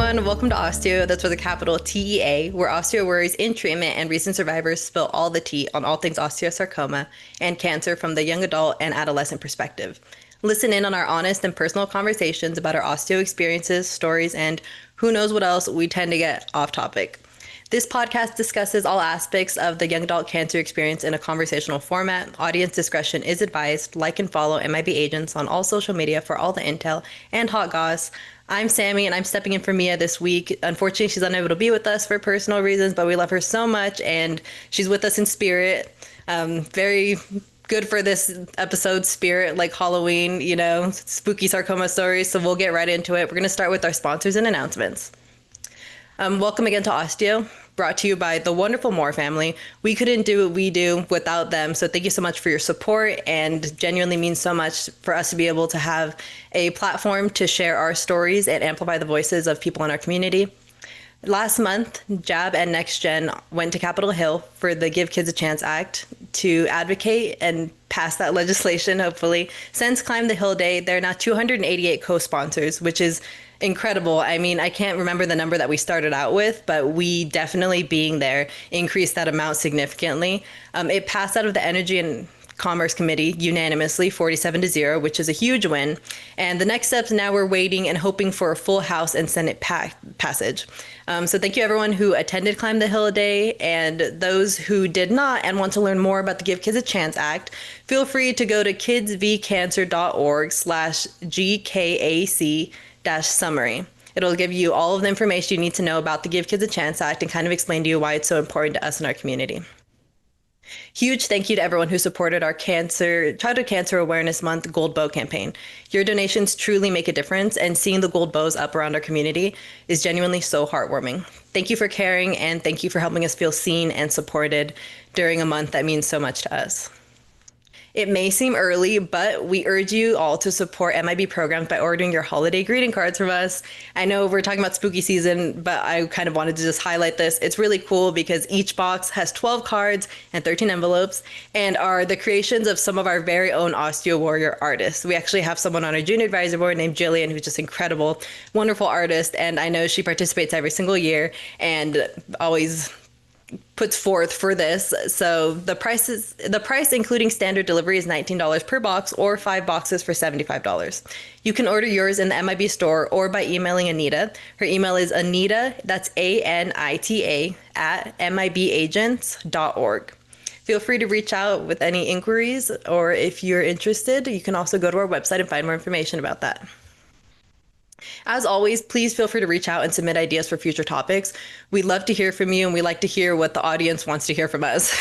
everyone. Welcome to osTEAo. That's with a capital TEA, where osteo worries in treatment and recent survivors spill all the tea on all things osteosarcoma and cancer from the young adult and adolescent perspective. Listen in on our honest and personal conversations about our osteo experiences, stories, and who knows what else. We tend to get off topic. This podcast discusses all aspects of the young adult cancer experience in a conversational format. Audience discretion is advised. Like and follow MIB Agents on all social media for all the intel and hot goss. I'm Sammy, and I'm stepping in for Mia this week. Unfortunately, she's unable to be with us for personal reasons, but we love her so much, and she's with us in spirit. Very good for this episode, spirit, like Halloween, Spooky Sarcoma Stories. So we'll get right into it. We're going to start with our sponsors and announcements. Welcome again to osTEAo, brought to you by the wonderful Moore family. We couldn't do what we do without them, so thank you so much for your support, and genuinely means so much for us to be able to have a platform to share our stories and amplify the voices of people in our community. Last month, JAB and NextGen went to Capitol Hill for the Give Kids a Chance Act to advocate and pass that legislation, hopefully. Since Climb the Hill Day, there are now 288 co-sponsors, which is incredible. I mean, I can't remember the number that we started out with, but we definitely being there increased that amount significantly. It passed out of the Energy and Commerce Committee unanimously, 47-0, which is a huge win. And the next steps now, we're waiting and hoping for a full House and Senate passage. So thank you everyone who attended Climb the Hill Day, and those who did not and want to learn more about the Give Kids a Chance Act, feel free to go to kidsvcancer.org/GKAC-summary. It'll give you all of the information you need to know about the Give Kids a Chance Act and kind of explain to you why it's so important to us in our community. Huge thank you to everyone who supported our Childhood Cancer Awareness Month Gold Bow campaign. Your donations truly make a difference, and seeing the gold bows up around our community is genuinely so heartwarming. Thank you for caring, and thank you for helping us feel seen and supported during a month that means so much to us. It may seem early, but we urge you all to support MIB programs by ordering your holiday greeting cards from us. I know we're talking about spooky season, but I kind of wanted to just highlight this. It's really cool because each box has 12 cards and 13 envelopes and are the creations of some of our very own osteo warrior artists. We actually have someone on our junior advisor board named Jillian, who's just incredible, wonderful artist, and I know she participates every single year and always puts forth for this. So the price including standard delivery is $19 per box, or 5 boxes for $75. You can order yours in the MIB store or by emailing Anita. Her email is Anita, that's ANITA, at MIBagents.org. Feel free to reach out with any inquiries, or if you're interested, you can also go to our website and find more information about that. As always, please feel free to reach out and submit ideas for future topics. We love to hear from you, and we like to hear what the audience wants to hear from us.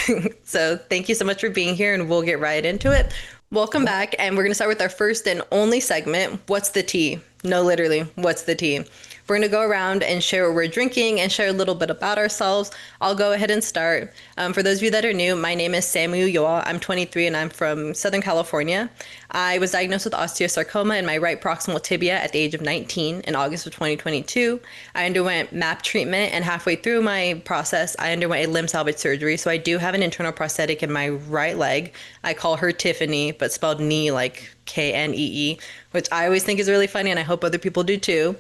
So thank you so much for being here, and we'll get right into it. Welcome back, and we're going to start with our first and only segment, What's the Tea? No, literally, what's the tea? We're going to go around and share what we're drinking and share a little bit about ourselves. I'll go ahead and start. For those of you that are new, my name is Sammy. I'm 23 and I'm from Southern California. I was diagnosed with osteosarcoma in my right proximal tibia at the age of 19 in August of 2022. I underwent MAP treatment, and halfway through my process, I underwent a limb salvage surgery. So I do have an internal prosthetic in my right leg. I call her Tiffany, but spelled knee like Knee, which I always think is really funny, and I hope other people do too.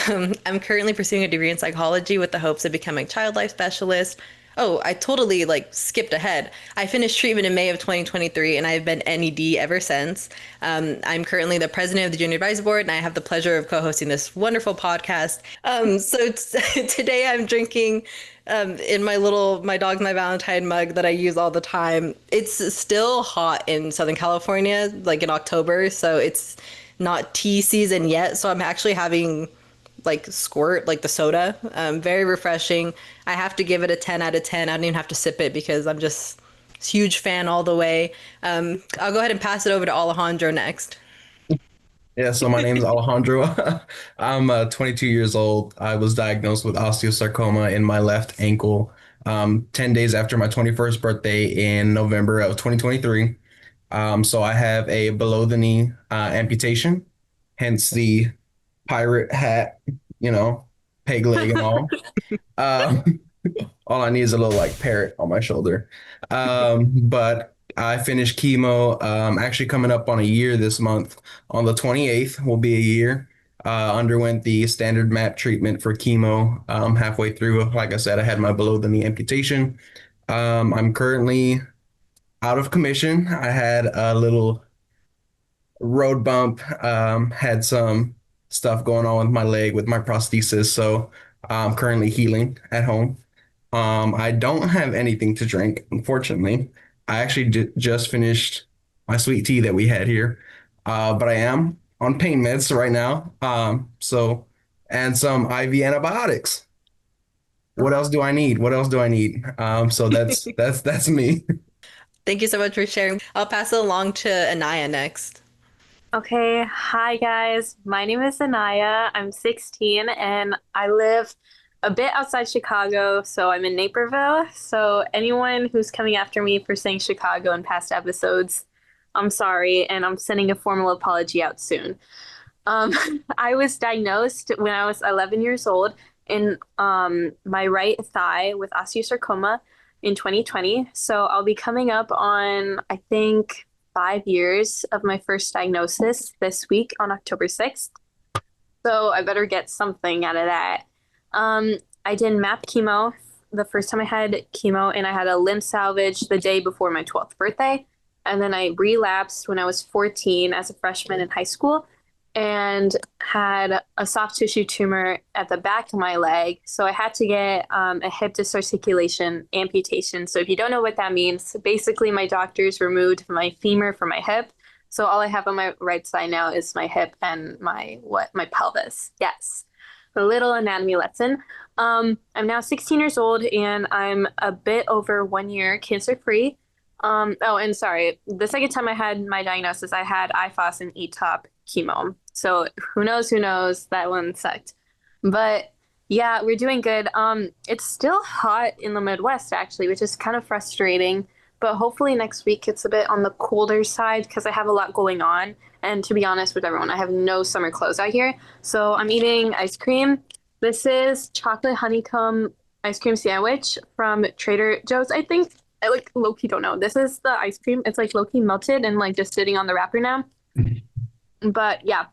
I'm currently pursuing a degree in psychology with the hopes of becoming a child life specialist. Oh, I totally skipped ahead. I finished treatment in May of 2023, and I've been NED ever since. I'm currently the president of the Junior Advisory Board, and I have the pleasure of co-hosting this wonderful podcast. Today I'm drinking in my Dog's My Valentine mug that I use all the time. It's still hot in Southern California, like in October, so it's not tea season yet. So I'm actually having squirt, like the soda. Very refreshing. I have to give it a 10 out of 10. I don't even have to sip it because I'm just a huge fan all the way. I'll go ahead and pass it over to Alejandro next. Yeah, so my name is Alejandro. I'm 22 years old. I was diagnosed with osteosarcoma in my left ankle 10 days after my 21st birthday in November of 2023. So I have a below the knee amputation, hence the pirate hat, peg leg and all. Um, all I need is a little parrot on my shoulder. But I finished chemo. Actually coming up on a year this month. On the 28th will be a year. Underwent the standard MAP treatment for chemo. Halfway through, like I said, I had my below the knee amputation. I'm currently out of commission. I had a little road bump, had some stuff going on with my leg with my prosthesis, so I'm currently healing at home. I don't have anything to drink, unfortunately. I actually just finished my sweet tea that we had here, but I am on pain meds right now. And some IV antibiotics. What else do I need? What else do I need? So that's me. Thank you so much for sharing. I'll pass it along to Anaya next. Okay, hi guys. My name is Inaaya. I'm 16 and I live a bit outside Chicago, so I'm in Naperville. So anyone who's coming after me for saying Chicago in past episodes, I'm sorry, and I'm sending a formal apology out soon. Um, I was diagnosed when I was 11 years old in my right thigh with osteosarcoma in 2020. So I'll be coming up on, I think, 5 years of my first diagnosis this week on October 6th. So I better get something out of that. I did MAP chemo the first time I had chemo, and I had a limb salvage the day before my 12th birthday. And then I relapsed when I was 14 as a freshman in high school and had a soft tissue tumor at the back of my leg. So I had to get a hip disarticulation amputation. So if you don't know what that means, basically my doctors removed my femur from my hip. So all I have on my right side now is my hip and my pelvis. Yes. A little anatomy lesson. I'm now 16 years old and I'm a bit over 1 year cancer free. Oh, and sorry, the second time I had my diagnosis, I had IFOS and ETOP chemo. So who knows, who knows? That one sucked. But yeah, we're doing good. It's still hot in the Midwest actually, which is kind of frustrating. But hopefully next week it's a bit on the colder side because I have a lot going on. And to be honest with everyone, I have no summer clothes out here. So I'm eating ice cream. This is chocolate honeycomb ice cream sandwich from Trader Joe's, I think. I like low-key don't know. This is the ice cream. It's like low-key melted and like just sitting on the wrapper now. But yeah.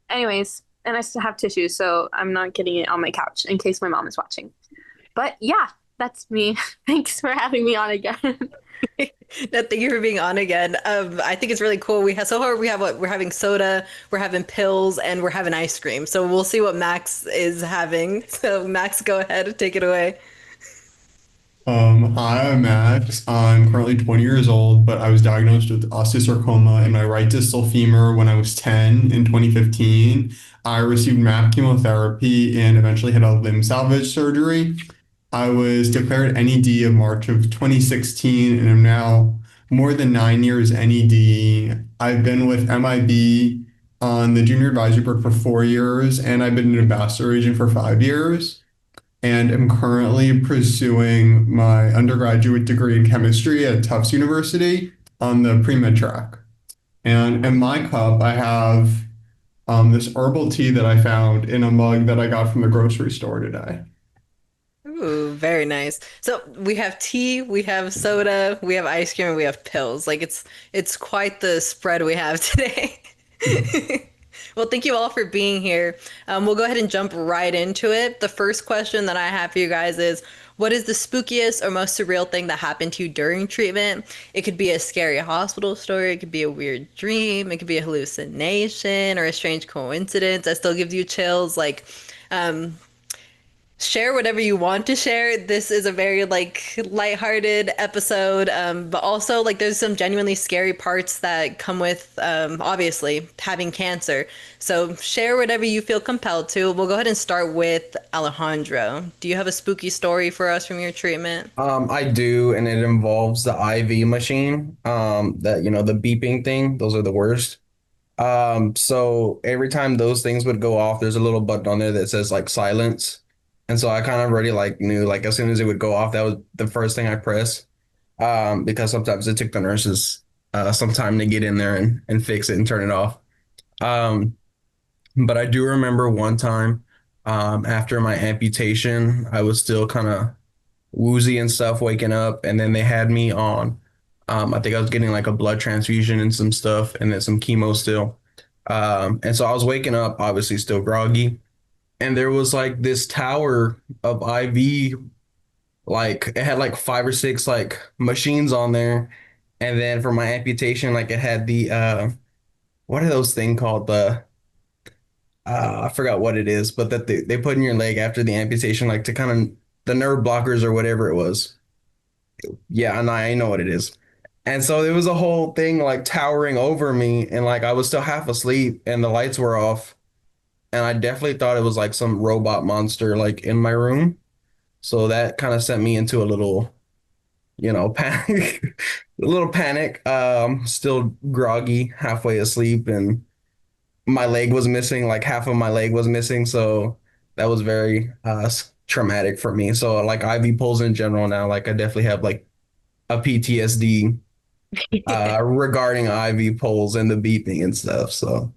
Anyways, and I still have tissues, so I'm not getting it on my couch in case my mom is watching. But yeah, that's me. Thanks for having me on again. No, thank you for being on again. I think it's really cool. We have so far we have what we're having soda, we're having pills, and we're having ice cream. So we'll see what Max is having. So Max, go ahead and take it away. Hi, I'm Max. I'm currently 20 years old, but I was diagnosed with osteosarcoma in my right distal femur when I was 10 in 2015. I received MAP chemotherapy and eventually had a limb salvage surgery. I was declared NED of March of 2016 and am now more than 9 years NED. I've been with MIB on the junior advisory board for 4 years, and I've been an ambassador agent for 5 years and am currently pursuing my undergraduate degree in chemistry at Tufts University on the pre-med track. And in my cup, I have this herbal tea that I found in a mug that I got from the grocery store today. Ooh, very nice. So we have tea, we have soda, we have ice cream, and we have pills. Like it's quite the spread we have today. Well, thank you all for being here. We'll go ahead and jump right into it. The first question that I have for you guys is, what is the spookiest or most surreal thing that happened to you during treatment? It could be a scary hospital story, it could be a weird dream, it could be a hallucination or a strange coincidence that still gives you chills. Like, um, share whatever you want to share. This is a very like lighthearted episode, but also like there's some genuinely scary parts that come with obviously having cancer. So share whatever you feel compelled to. We'll go ahead and start with Alejandro. Do you have a spooky story for us from your treatment? I do, and it involves the IV machine. That the beeping thing. Those are the worst. So every time those things would go off, there's a little button on there that says like silence. And so I kind of already like knew like as soon as it would go off, that was the first thing I pressed. Because sometimes it took the nurses some time to get in there and fix it and turn it off. Um, but I do remember one time after my amputation, I was still kind of woozy and stuff waking up, and then they had me on I think I was getting like a blood transfusion and some stuff and then some chemo still. And so I was waking up, obviously still groggy, and there was like this tower of IV, like it had like five or six like machines on there. And then for my amputation, like it had the what are those thing called? The I forgot what it is, but that they put in your leg after the amputation, like to kind of the nerve blockers or whatever it was. Yeah, and I know what it is. And so it was a whole thing like towering over me, and like I was still half asleep and the lights were off. And I definitely thought it was like some robot monster like in my room. So that kind of sent me into a little, panic, a little panic. Still groggy, halfway asleep, and my leg was missing, like half of my leg was missing. So that was very traumatic for me. So like IV pulls in general now, like I definitely have like a PTSD regarding IV pulls and the beeping and stuff. So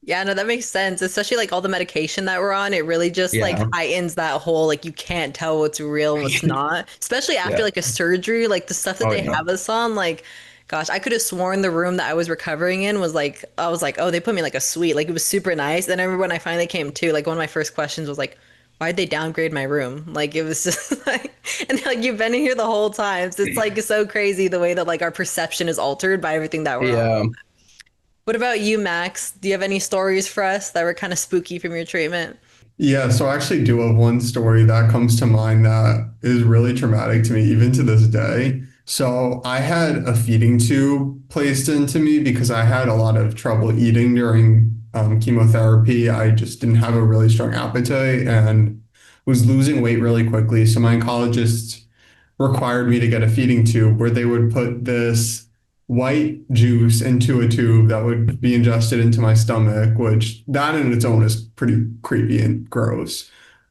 Yeah, no, that makes sense. Especially like all the medication that we're on, it really just like yeah, heightens that whole like you can't tell what's real and what's not. Especially after yeah. like a surgery, like the stuff that Oh they yeah. have us on, like gosh, I could have sworn the room that I was recovering in was like I was like, oh, they put me in, like a suite. Like it was super nice. Then I remember when I finally came to, like one of my first questions was like, why'd they downgrade my room? Like it was just like and they're like you've been in here the whole time. So it's like so crazy the way that like our perception is altered by everything that we're on. Yeah. What about you, Max? Do you have any stories for us that were kind of spooky from your treatment? Yeah, so I actually do have one story that comes to mind that is really traumatic to me, even to this day. So I had a feeding tube placed into me because I had a lot of trouble eating during chemotherapy. I just didn't have a really strong appetite and was losing weight really quickly. So my oncologist required me to get a feeding tube where they would put this white juice into a tube that would be ingested into my stomach, which that in its own is pretty creepy and gross.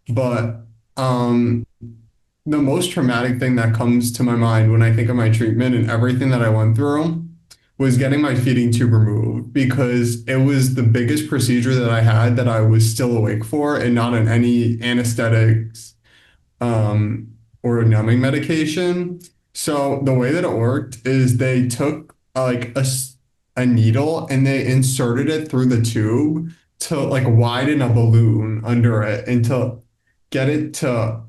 But um, the most traumatic thing that comes to my mind when I think of my treatment and everything that I went through was getting my feeding tube removed because it was the biggest procedure that I had that I was still awake for and not on any anesthetics or numbing medication. So the way that it worked is they took like a needle and they inserted it through the tube to like widen a balloon under it and to get it to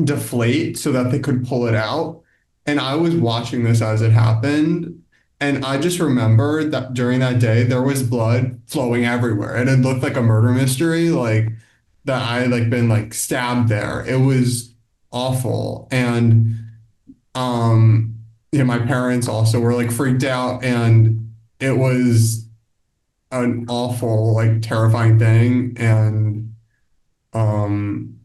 deflate so that they could pull it out. And I was watching this as it happened. And I just remember that during that day, there was blood flowing everywhere. And it looked like a murder mystery, like that I had like been like stabbed there. It was awful. And my parents also were like freaked out and it was an awful, like terrifying thing. And um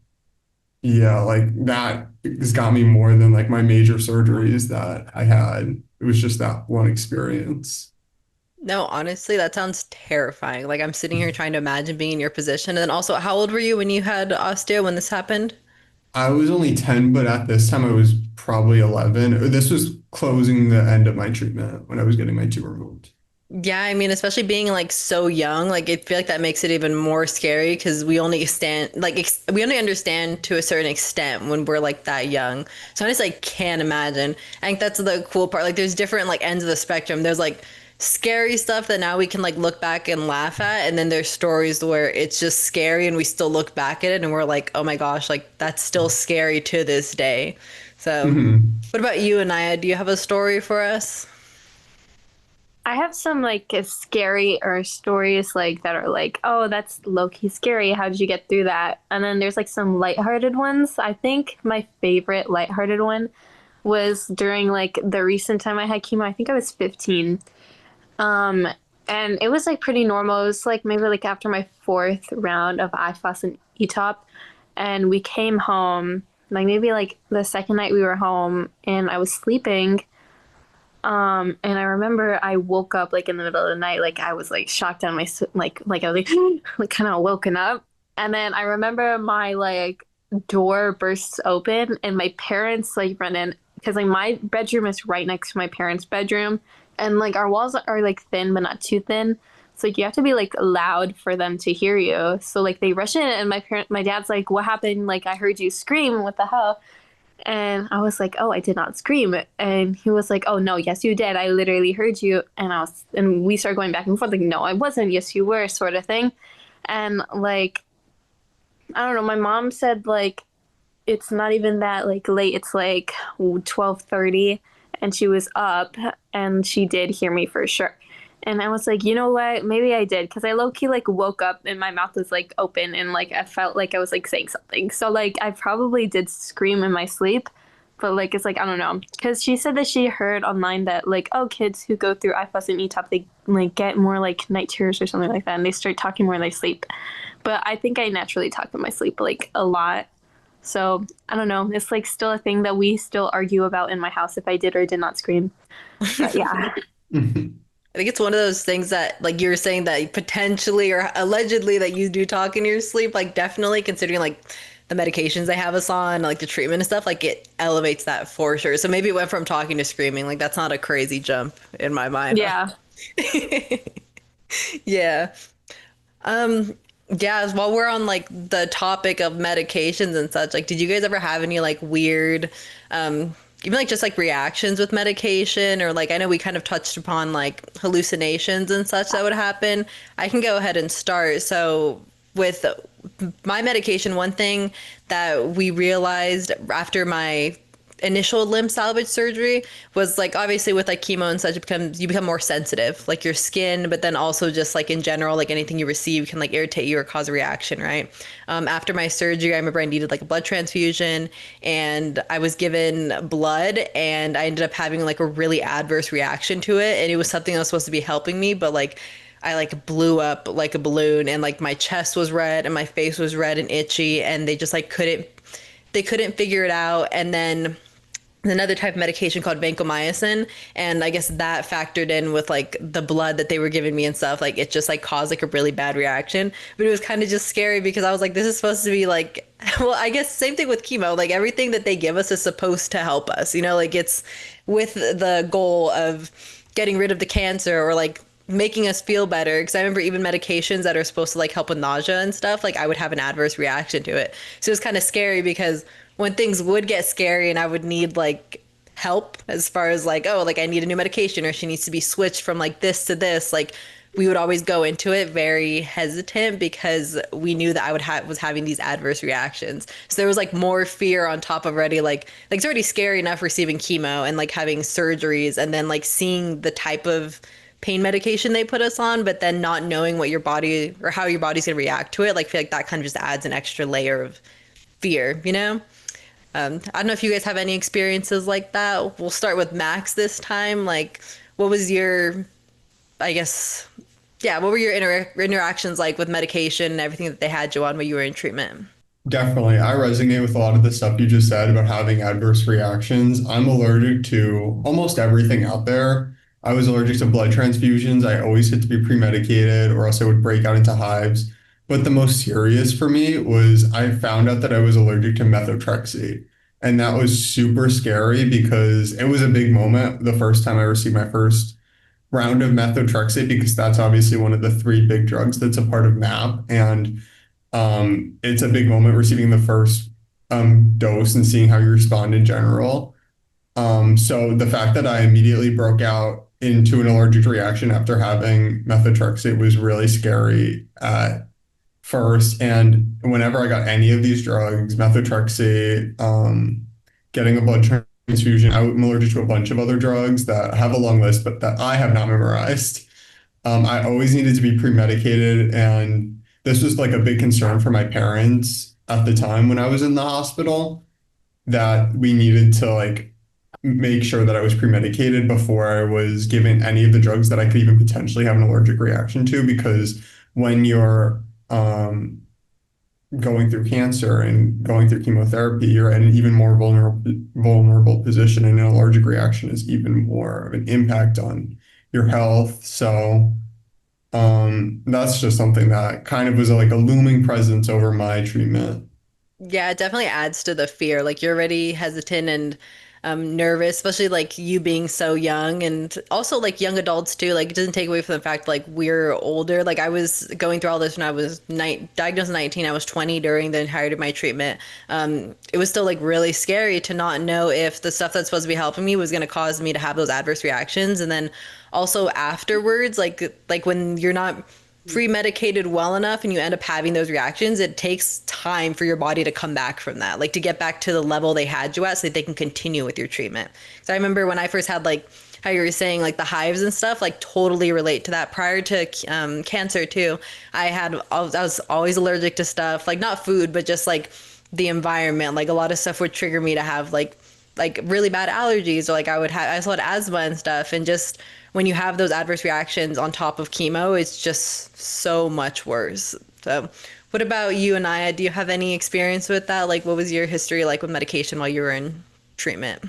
yeah, like that has got me more than like my major surgeries that I had. It was just that one experience. No, honestly, that sounds terrifying. Like I'm sitting here trying to imagine being in your position. And then also, how old were you when you had osteo when this happened? I was only 10, but at this time I was probably 11. This was closing the end of my treatment when I was getting my tumor removed. Yeah, I mean, especially being like so young, like I feel like that makes it even more scary because we only stand like we only understand to a certain extent when we're like that young. So I just like can't imagine. I think that's the cool part. Like there's different like ends of the spectrum. There's like scary stuff that now we can like look back and laugh at, and then there's stories where it's just scary and we still look back at it and we're like, oh my gosh, like that's still scary to this day. So, Mhm. what about you, Anaya? Do you have a story for us? I have some like scary or stories like that are like, oh, that's low key scary. How did you get through that? And then there's like some lighthearted ones. I think my favorite lighthearted one was during like the recent time I had chemo. I think I was 15. Um, and it was like pretty normal. It was like maybe like after my fourth round of IFOS and ETOP, and we came home like maybe like the second night we were home, and I was sleeping. And I remember I woke up like in the middle of the night, like I was like shocked on my like I was like like kind of woken up, and then I remember my like door bursts open and my parents like run in because like my bedroom is right next to my parents' bedroom, and like our walls are like thin but not too thin, so like, you have to be like loud for them to hear you. So like they rush in and my dad's like, "What happened? Like I heard you scream. What the hell?" And I was like, "Oh, I did not scream." And he was like, "Oh no, yes you did. I literally heard you." And we started going back and forth like, "No, I wasn't. Yes you were," sort of thing. And like, I don't know, my mom said like it's not even that like late. It's like 12:30 and she was up and she did hear me for sure. And I was like, you know what? Maybe I did because I low key like woke up and my mouth was like open and like I felt like I was like saying something. So like I probably did scream in my sleep, but like it's like I don't know because she said that she heard online that like oh kids who go through IFAS and ETOP they like get more like night terrors or something like that and they start talking more in their sleep. But I think I naturally talk in my sleep like a lot. So I don't know. It's like still a thing that we still argue about in my house if I did or did not scream. But yeah. I think it's one of those things that, like you were saying, that potentially or allegedly that you do talk in your sleep, like definitely considering like the medications they have us on, like the treatment and stuff, like it elevates that for sure. So maybe it went from talking to screaming. Like that's not a crazy jump in my mind. Yeah. Yeah. Um, yeah, while we're on like the topic of medications and such, like did you guys ever have any like weird even like just like reactions with medication or like I know we kind of touched upon like hallucinations and such that would happen. I can go ahead and start. So with my medication, one thing that we realized after my initial limb salvage surgery was like obviously with like chemo and such it becomes you become more sensitive like your skin but then also just like in general like anything you receive can like irritate you or cause a reaction, right? After my surgery I remember I needed like a blood transfusion and I was given blood and I ended up having like a really adverse reaction to it and it was something that was supposed to be helping me but like I like blew up like a balloon and like my chest was red and my face was red and itchy and they just like couldn't figure it out. And then another type of medication called vancomycin, and I guess that factored in with like the blood that they were giving me and stuff. Like it just like caused like a really bad reaction, but it was kind of just scary because I was like this is supposed to be like well I guess same thing with chemo, like everything that they give us is supposed to help us, you know, like it's with the goal of getting rid of the cancer or like making us feel better. Because I remember even medications that are supposed to like help with nausea and stuff, like I would have an adverse reaction to it. So it was kind of scary because when things would get scary and I would need like help as far as like, oh, like I need a new medication or she needs to be switched from like this to this, like we would always go into it very hesitant because we knew that I would have was having these adverse reactions. So there was like more fear on top of already like it's already scary enough receiving chemo and like having surgeries and then like seeing the type of pain medication they put us on, but then not knowing what your body or how your body's gonna react to it. Like I feel like that kind of just adds an extra layer of fear, you know? I don't know if you guys have any experiences like that. We'll start with Max this time. Like, what was your, I guess, yeah, what were your interactions like with medication and everything that they had you on when you were in treatment? Definitely. I resonate with a lot of the stuff you just said about having adverse reactions. I'm allergic to almost everything out there. I was allergic to blood transfusions. I always had to be pre-medicated or else I would break out into hives. But the most serious for me was I found out that I was allergic to methotrexate. And that was super scary because it was a big moment the first time I received my first round of methotrexate because that's obviously one of the three big drugs that's a part of MAP. And it's a big moment receiving the first dose and seeing how you respond in general. So the fact that I immediately broke out into an allergic reaction after having methotrexate was really scary at first. And whenever I got any of these drugs, methotrexate, getting a blood transfusion, I'm allergic to a bunch of other drugs that have a long list, but that I have not memorized. I always needed to be pre-medicated, and this was like a big concern for my parents at the time when I was in the hospital, that we needed to like make sure that I was pre-medicated before I was given any of the drugs that I could even potentially have an allergic reaction to, because when you're going through cancer and going through chemotherapy, you're in an even more vulnerable position, and an allergic reaction is even more of an impact on your health. So that's just something that kind of was like a looming presence over my treatment. Yeah, it definitely adds to the fear. Like you're already hesitant and nervous, especially like you being so young and also like young adults too. Like it doesn't take away from the fact like we're older. Like I was going through all this when I was diagnosed at 19. I was 20 during the entirety of my treatment. It was still like really scary to not know if the stuff that's supposed to be helping me was going to cause me to have those adverse reactions. And then also afterwards, like when you're not pre-medicated well enough and you end up having those reactions, it takes time for your body to come back from that, like to get back to the level they had you at so that they can continue with your treatment. So I remember when I first had like how you were saying like the hives and stuff, like totally relate to that. Prior to cancer too, I was always allergic to stuff, like not food, but just like the environment. Like a lot of stuff would trigger me to have like really bad allergies, or like I also had asthma and stuff. And just when you have those adverse reactions on top of chemo, it's just so much worse. So what about you, Anaya? Do you have any experience with that? Like what was your history like with medication while you were in treatment?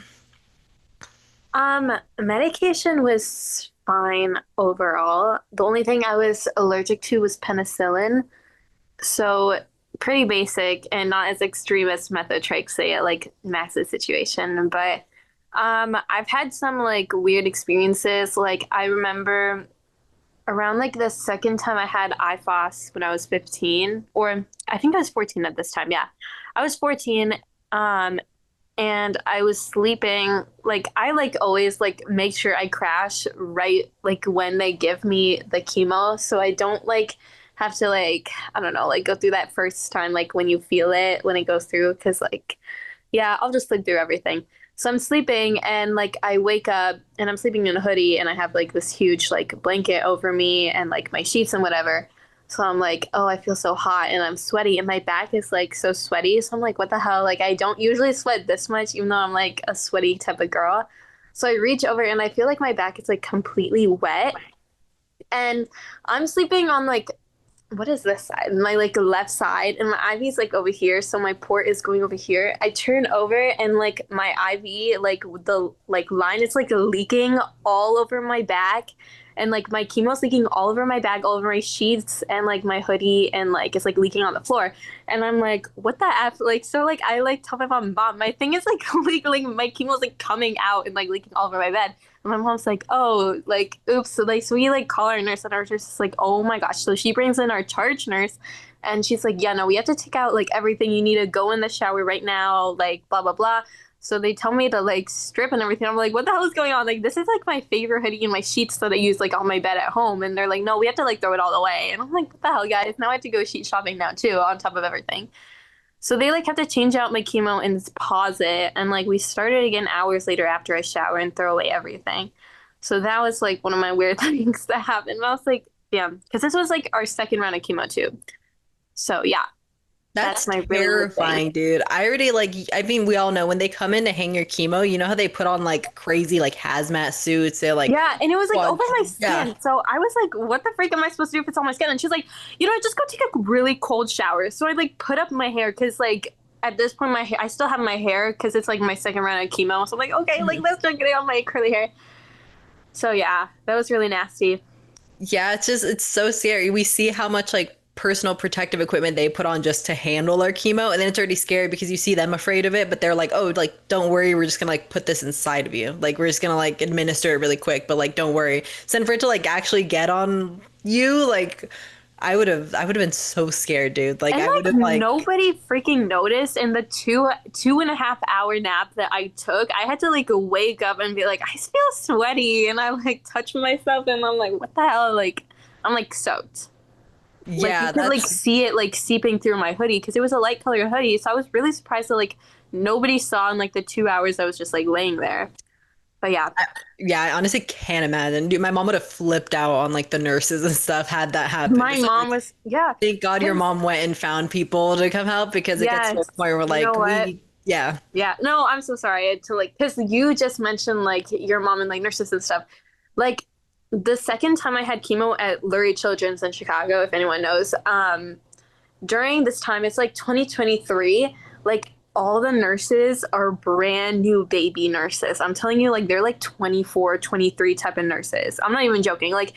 Medication was fine overall. The only thing I was allergic to was penicillin. So pretty basic and not as extreme as methotrexate at like Max's situation. But I've had some like weird experiences. Like I remember around like the second time I had IFOS when I was 15, or I think I was 14 at this time. Yeah, I was 14. And I was sleeping. Like I like always like make sure I crash right like when they give me the chemo, so I don't like have to like I don't know like go through that first time like when you feel it when it goes through, because like yeah, I'll just sleep through everything. So I'm sleeping and like I wake up and I'm sleeping in a hoodie and I have like this huge like blanket over me and like my sheets and whatever. So I'm like, oh, I feel so hot and I'm sweaty and my back is like so sweaty. So I'm like, what the hell? Like I don't usually sweat this much, even though I'm like a sweaty type of girl. So I reach over and I feel like my back is like completely wet. And I'm sleeping on like what is this side? My like left side, and my IV's like over here, so my port is going over here. I turn over and like my IV, like the like line is like leaking all over my back, and like my chemo's leaking all over my back, all over my sheets, and like my hoodie, and like it's like leaking on the floor. And I'm like, what the F? Like, so like I like tell my mom, my thing is like leaking, my chemo's like coming out and like leaking all over my bed. And my mom's like, oh, like, oops. So like, so we like call our nurse, and our nurse is like, oh my gosh. So she brings in our charge nurse, and she's like, yeah, no, we have to take out like everything. You need to go in the shower right now, like blah blah blah. So they tell me to like strip and everything. I'm like, what the hell is going on? Like, this is like my favorite hoodie and my sheets that I use like on my bed at home. And they're like, no, we have to like throw it all away. And I'm like, what the hell, guys? Now I have to go sheet shopping now too, on top of everything. So they like have to change out my chemo and pause it. And like we started again hours later after I shower and throw away everything. So that was like one of my weird things that happened. And I was like, damn, because this was like our second round of chemo too. So yeah, That's that's my really weird terrifying, thing. dude. I already like, I mean, we all know when they come in to hang your chemo, you know how they put on like crazy like hazmat suits? They're like, Yeah, and it was like well, over my yeah. skin. So I was like, what the freak am I supposed to do if it's on my skin? And she's like, just go take a really cold shower. So I like put up my hair because like at this point my hair, I still have my hair because it's like my second round of chemo. So I'm like, okay, like let's not get it on my curly hair. So yeah, that was really nasty. Yeah, it's just it's so scary. We see how much like personal protective equipment they put on just to handle our chemo, and then it's already scary because you see them afraid of it, but they're like, "Oh, like don't worry, we're just gonna like put this inside of you. Like we're just gonna like administer it really quick, but like don't worry." So then for it to like actually get on you, like I would have been so scared, dude. Like And I would like have like nobody freaking noticed in the 2.5 hour nap that I took. I had to like wake up and be like, I feel sweaty, and I like touch myself, and I'm like, what the hell? Like I'm like soaked. Like you yeah, could like that's see it like seeping through my hoodie because it was a light color hoodie. So I was really surprised that like nobody saw in like the 2 hours I was just like laying there. But yeah, yeah, I honestly can't imagine. Dude, my mom would have flipped out on like the nurses and stuff had that happen. my So, mom like, was yeah, thank God your 'cause- mom went and found people to come help because it gets to a yes. point where we're You like, know what? yeah. Yeah, no, I'm so sorry. I had to like because you just mentioned like your mom and like nurses and stuff. Like the second time I had chemo at Lurie Children's in Chicago, if anyone knows, during this time, it's like 2023, like all the nurses are brand new baby nurses. I'm telling you, like they're like 24, 23 type of nurses. I'm not even joking. Like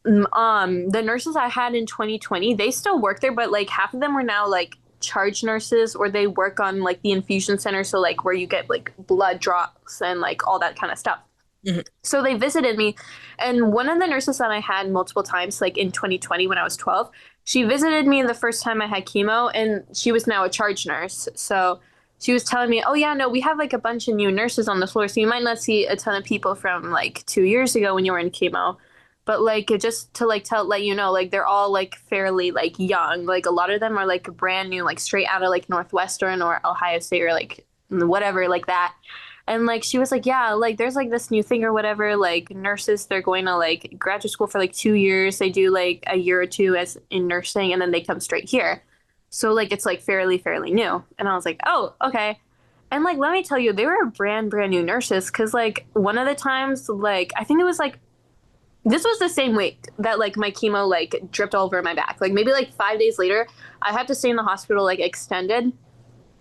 the nurses I had in 2020, they still work there, but like half of them are now like charge nurses, or they work on like the infusion center, so like where you get like blood drops and like all that kind of stuff. Mhm. So they visited me, and one of the nurses that I had multiple times, like in 2020 when I was 12, she visited me the first time I had chemo, and she was now a charge nurse. So she was telling me, "Oh yeah, no, we have like a bunch of new nurses on the floor, so you might not see a ton of people from like 2 years ago when you were in chemo." But like just to like let you know, like they're all like fairly like young. Like a lot of them are like brand new, like straight out of like Northwestern or Ohio State or like whatever like that. And like she was like, yeah, like there's like this new thing or whatever. Like nurses, they're going to like graduate school for like 2 years. They do like a year or two as in nursing, and then they come straight here. So like it's like fairly new. And I was like, oh, okay. And like let me tell you, they were brand new nurses because like one of the times, like I think it was like this was the same week that like my chemo like dripped all over my back. Like maybe like 5 days later, I had to stay in the hospital like extended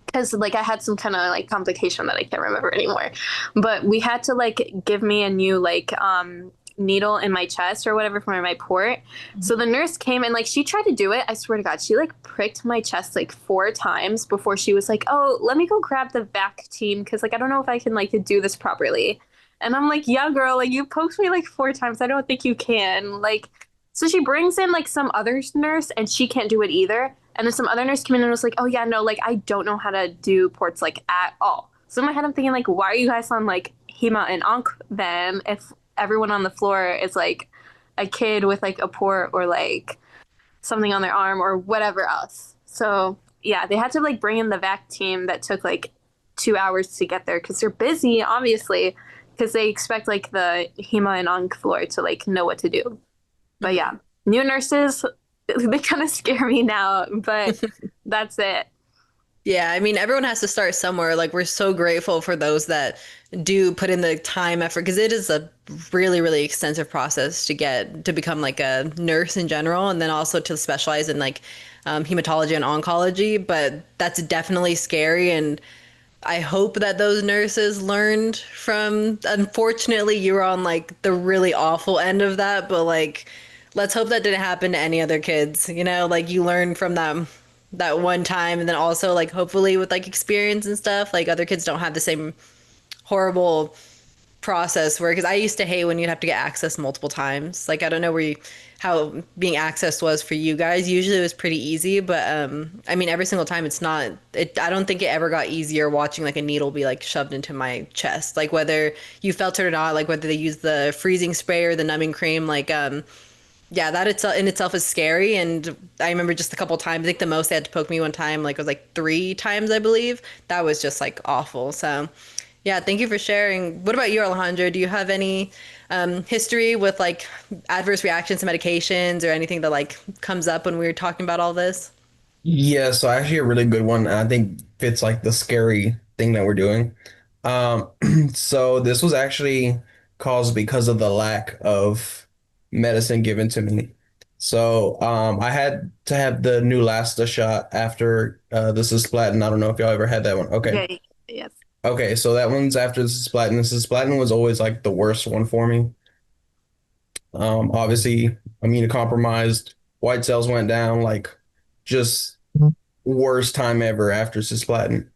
because like I had some kind of like complication that I can't remember anymore. But we had to like give me a new like needle in my chest or whatever for my port. So the nurse came and like she tried to do it. I swear to God, she like pricked my chest like 4 times before she was like, "Oh, let me go grab the vac team because like I don't know if I can like do this properly." And I'm like, "Yeah, girl, like you poked me like 4 times. I don't think you can." Like, so she brings in like some other nurse and she can't do it either. And then some other nurse came in and was like, "Oh yeah, no, like I don't know how to do ports like at all." So in my head, I'm thinking like, why are you guys on like Hema and Onc then if everyone on the floor is like a kid with like a port or like something on their arm or whatever else. So yeah, they had to like bring in the vac team that took like 2 hours to get there because they're busy, obviously, because they expect like the Hema and Onc floor to like know what to do. But yeah, new nurses, they kind of scare me now, but that's it. Yeah, I mean, everyone has to start somewhere. Like, we're so grateful for those that do put in the time, effort, because it is a really extensive process to get to become like a nurse in general, and then also to specialize in like hematology and oncology. But that's definitely scary, and I hope that those nurses learned from, unfortunately, you were on like the really awful end of that, but like, let's hope that didn't happen to any other kids, like you learn from them that one time. And then also like, hopefully with like experience and stuff, like other kids don't have the same horrible process where, because I used to hate when you'd have to get access multiple times. Like I don't know how being accessed was for you guys. Usually it was pretty easy, but I mean every single time it's not. I don't think it ever got easier watching like a needle be like shoved into my chest. Like whether you felt it or not, like whether they use the freezing spray or the numbing cream, like yeah, that itself in itself is scary. And I remember just a couple times. I think the most they had to poke me one time, like it was like 3 times, I believe. That was just like awful. So, yeah, thank you for sharing. What about you, Alejandro? Do you have any history with like adverse reactions to medications or anything that like comes up when we're talking about all this? Yeah, so actually a really good one. And I think fits like the scary thing that we're doing. Um, so this was actually caused because of the lack of medicine given to me. So I had to have the Neulasta shot after the cisplatin. I don't know if y'all ever had that one. Okay. Yeah, yes. Okay, so that one's after the cisplatin. The cisplatin was always like the worst one for me. Obviously immunocompromised, white cells went down, like just worst time ever after cisplatin.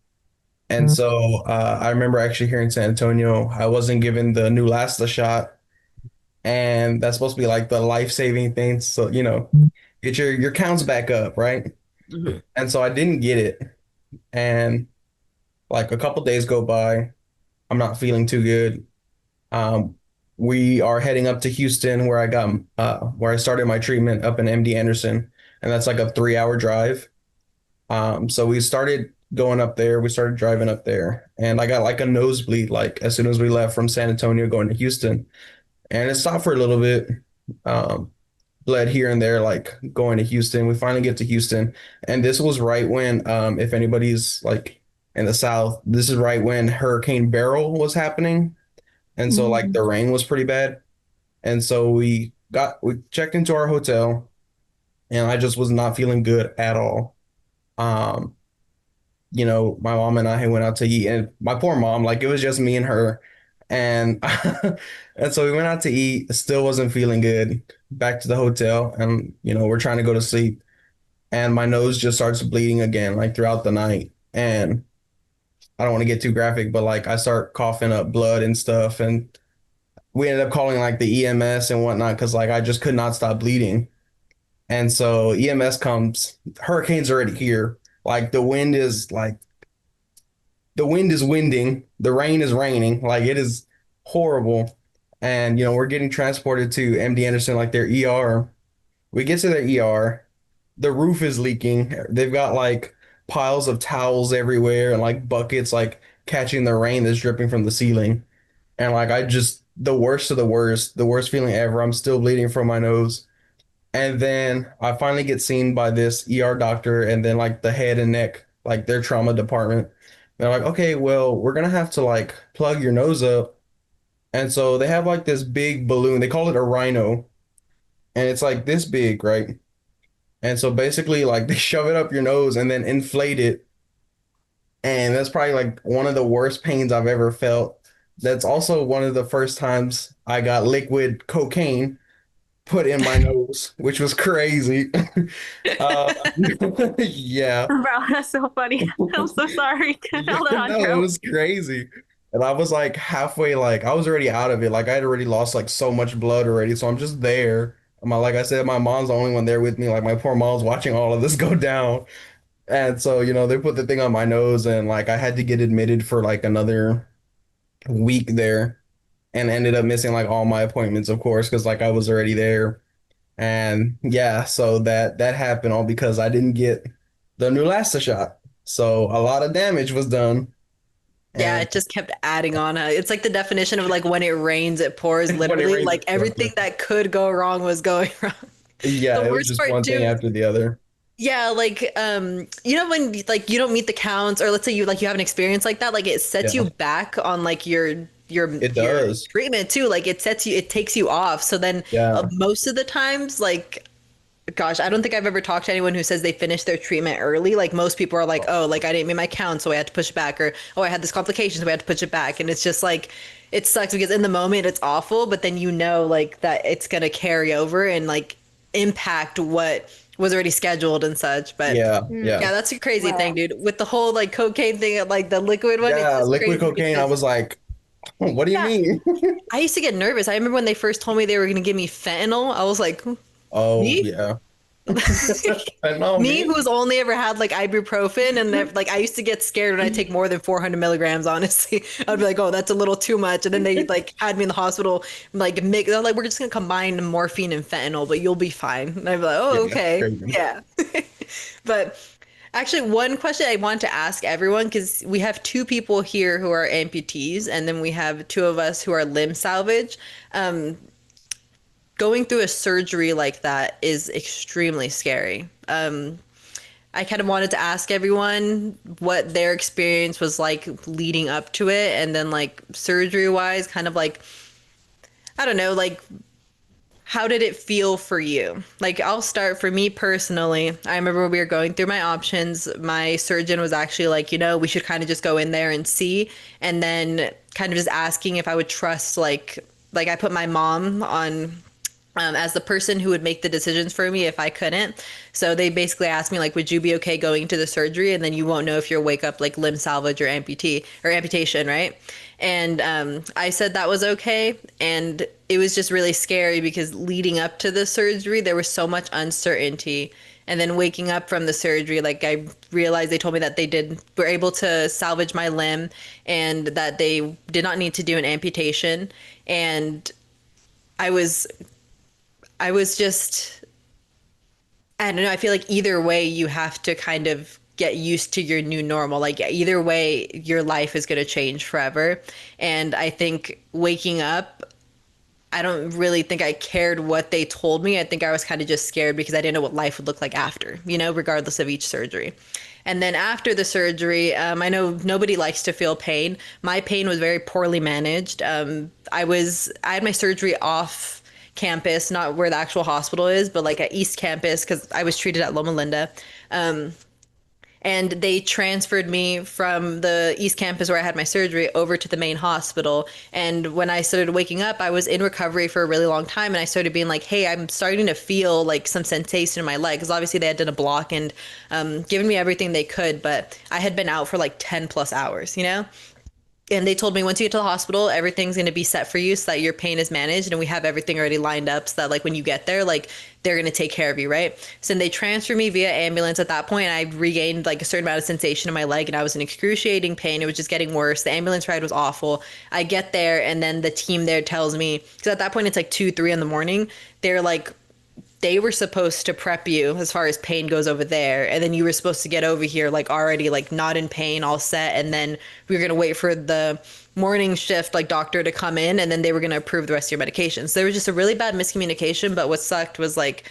And so I remember actually here in San Antonio, I wasn't given the Neulasta shot, and that's supposed to be like the life-saving thing. So, get your counts back up, right? Mhm. And so I didn't get it. And like a couple days go by, I'm not feeling too good. Um, we are heading up to Houston where I started my treatment up in MD Anderson, and that's like a 3 hour drive. So we started going up there. We started driving up there, and I got like a nosebleed like as soon as we left from San Antonio going to Houston, and it stopped for a little bit. Um, Bled here and there, like going to Houston. We finally get to Houston, and this was right when, if anybody's like in the South, this is right when Hurricane Beryl was happening, and so like the rain was pretty bad, and so we checked into our hotel, and I just was not feeling good at all. Um, my mom and I went out to eat, and my poor mom, like it was just me and her. And and so we went out to eat, still wasn't feeling good. Back to the hotel, and we're trying to go to sleep. and my nose just starts bleeding again, like throughout the night. And I don't want to get too graphic, but like I start coughing up blood and stuff. And we ended up calling like the EMS and whatnot because like I just could not stop bleeding. And so EMS comes, hurricane's already here. Like the wind is winding, the rain is raining, like it is horrible. And we're getting transported to MD Anderson, like their ER. We get to their ER, the roof is leaking. They've got like piles of towels everywhere and like buckets like catching the rain that's dripping from the ceiling. And like I just the worst of the worst feeling ever. I'm still bleeding from my nose. And then I finally get seen by this ER doctor and then like the head and neck, like their trauma department. They're like, okay, well, we're gonna have to like plug your nose up. And so they have like this big balloon. They call it a rhino. And it's like this big, right? And so basically like they shove it up your nose and then inflate it. And that's probably like one of the worst pains I've ever felt. That's also one of the first times I got liquid cocaine put in my nose, which was crazy. Uh, yeah. Bro, that's so funny. I'm so sorry, Yeah, no, it Alejandro. was crazy. And I was like halfway, like I was already out of it. Like I had already lost like so much blood already. So I'm just there. Like I said, my mom's the only one there with me. Like my poor mom's watching all of this go down. And so, they put the thing on my nose and like I had to get admitted for like another week there and ended up missing like all my appointments, of course, because like I was already there. And yeah, so that happened all because I didn't get the Neulasta shot. So a lot of damage was done. Yeah, And it just kept adding on. It's like the definition of like when it rains, it pours. when it Literally, rains, like it pours. everything that could go wrong was going wrong. Yeah, The it was worst just part one thing too, after the other. yeah, like when like you don't meet the counts, or let's say you have an experience like that, like it sets Yeah, you back on like it your does. treatment too. Like it takes you off. So then Yeah. most of the times, like gosh, I don't think I've ever talked to anyone who says they finished their treatment early. Like most people are like, oh, like I didn't meet my count, so I had to push it back, or oh, I had this complication, so we had to push it back. And it's just like it sucks because in the moment it's awful, but then like that it's gonna carry over and like impact what was already scheduled and such. But Yeah, Mm, yeah, yeah. that's a crazy thing, well, dude. With the whole like cocaine thing, like the liquid one, it's Yeah, just liquid crazy cocaine. I because was like, what do you yeah, mean? I used to get nervous. I remember when they first told me they were gonna give me fentanyl, I was like, Oh, me? yeah. I know Me, me. who's only ever had like ibuprofen, and like I used to get scared when I take more than 400 milligrams. Honestly, I'd be like, "Oh, that's a little too much." And then they like had me in the hospital, like they're like, "We're just gonna combine morphine and fentanyl, but you'll be fine." And I'd be like, Yeah, "Oh, that's okay, crazy. yeah." But actually, one question I want to ask everyone, because we have two people here who are amputees, and then we have two of us who are limb salvage. Um, Going through a surgery like that is extremely scary. I kind of wanted to ask everyone what their experience was like leading up to it, and then like surgery wise, kind of like, I don't know, like how did it feel for you? Like I'll start for me personally. I remember when we were going through my options, my surgeon was actually like, we should kind of just go in there and see, and then kind of just asking if I would trust like I put my mom on as the person who would make the decisions for me if I couldn't. So they basically asked me like, would you be okay going to the surgery? And then you won't know if you'll wake up like limb salvage or amputee or amputation, right? And I said that was okay. And it was just really scary because leading up to the surgery, there was so much uncertainty. And then waking up from the surgery, like I realized they told me that were able to salvage my limb and that they did not need to do an amputation. And I was I was just, I don't know. I feel like either way, you have to kind of get used to your new normal. Like, either way, your life is going to change forever. And I think waking up, I don't really think I cared what they told me. I think I was kind of just scared because I didn't know what life would look like after, regardless of each surgery. And then after the surgery, I know nobody likes to feel pain. My pain was very poorly managed. I had my surgery off campus, not where the actual hospital is, but like at East Campus because I was treated at Loma Linda. And and they transferred me from the East Campus where I had my surgery over to the main hospital. And when I started waking up, I was in recovery for a really long time, and I started being like, hey, I'm starting to feel like some sensation in my leg, because obviously they had done a block and given me everything they could, but I had been out for like 10 plus hours, you know? And they told me once you get to the hospital, everything's going to be set for you so that your pain is managed. And we have everything already lined up so that like when you get there, like they're going to take care of you. Right. So they transferred me via ambulance at that point. I regained like a certain amount of sensation in my leg and I was in excruciating pain. It was just getting worse. The ambulance ride was awful. I get there and then the team there tells me, because at that point it's like 2, 3 in the morning. They're like, they were supposed to prep you as far as pain goes over there, and then you were supposed to get over here like already like not in pain, all set, and then we were going to wait for the morning shift like doctor to come in, and then they were going to approve the rest of your medication. So there was just a really bad miscommunication, but what sucked was like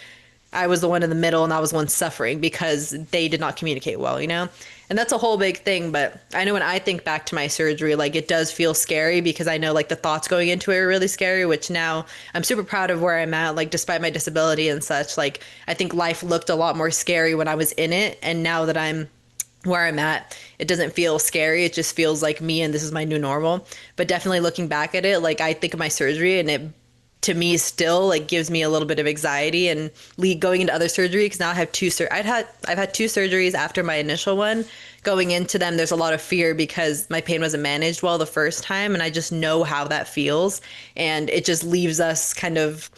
I was the one in the middle and I was the one suffering because they did not communicate well, you know? And that's a whole big thing. But I know when I think back to my surgery, like it does feel scary because I know like the thoughts going into it are really scary, which now I'm super proud of where I'm at, like despite my disability and such. Like I think life looked a lot more scary when I was in it. And now that I'm where I'm at, it doesn't feel scary. It just feels like me and this is my new normal. But definitely looking back at it, like I think of my surgery and it to me still like gives me a little bit of anxiety and going into other surgery, because now I have I've had two surgeries after my initial one. Going into them, there's a lot of fear because my pain wasn't managed well the first time, and I just know how that feels, and it just leaves us kind of,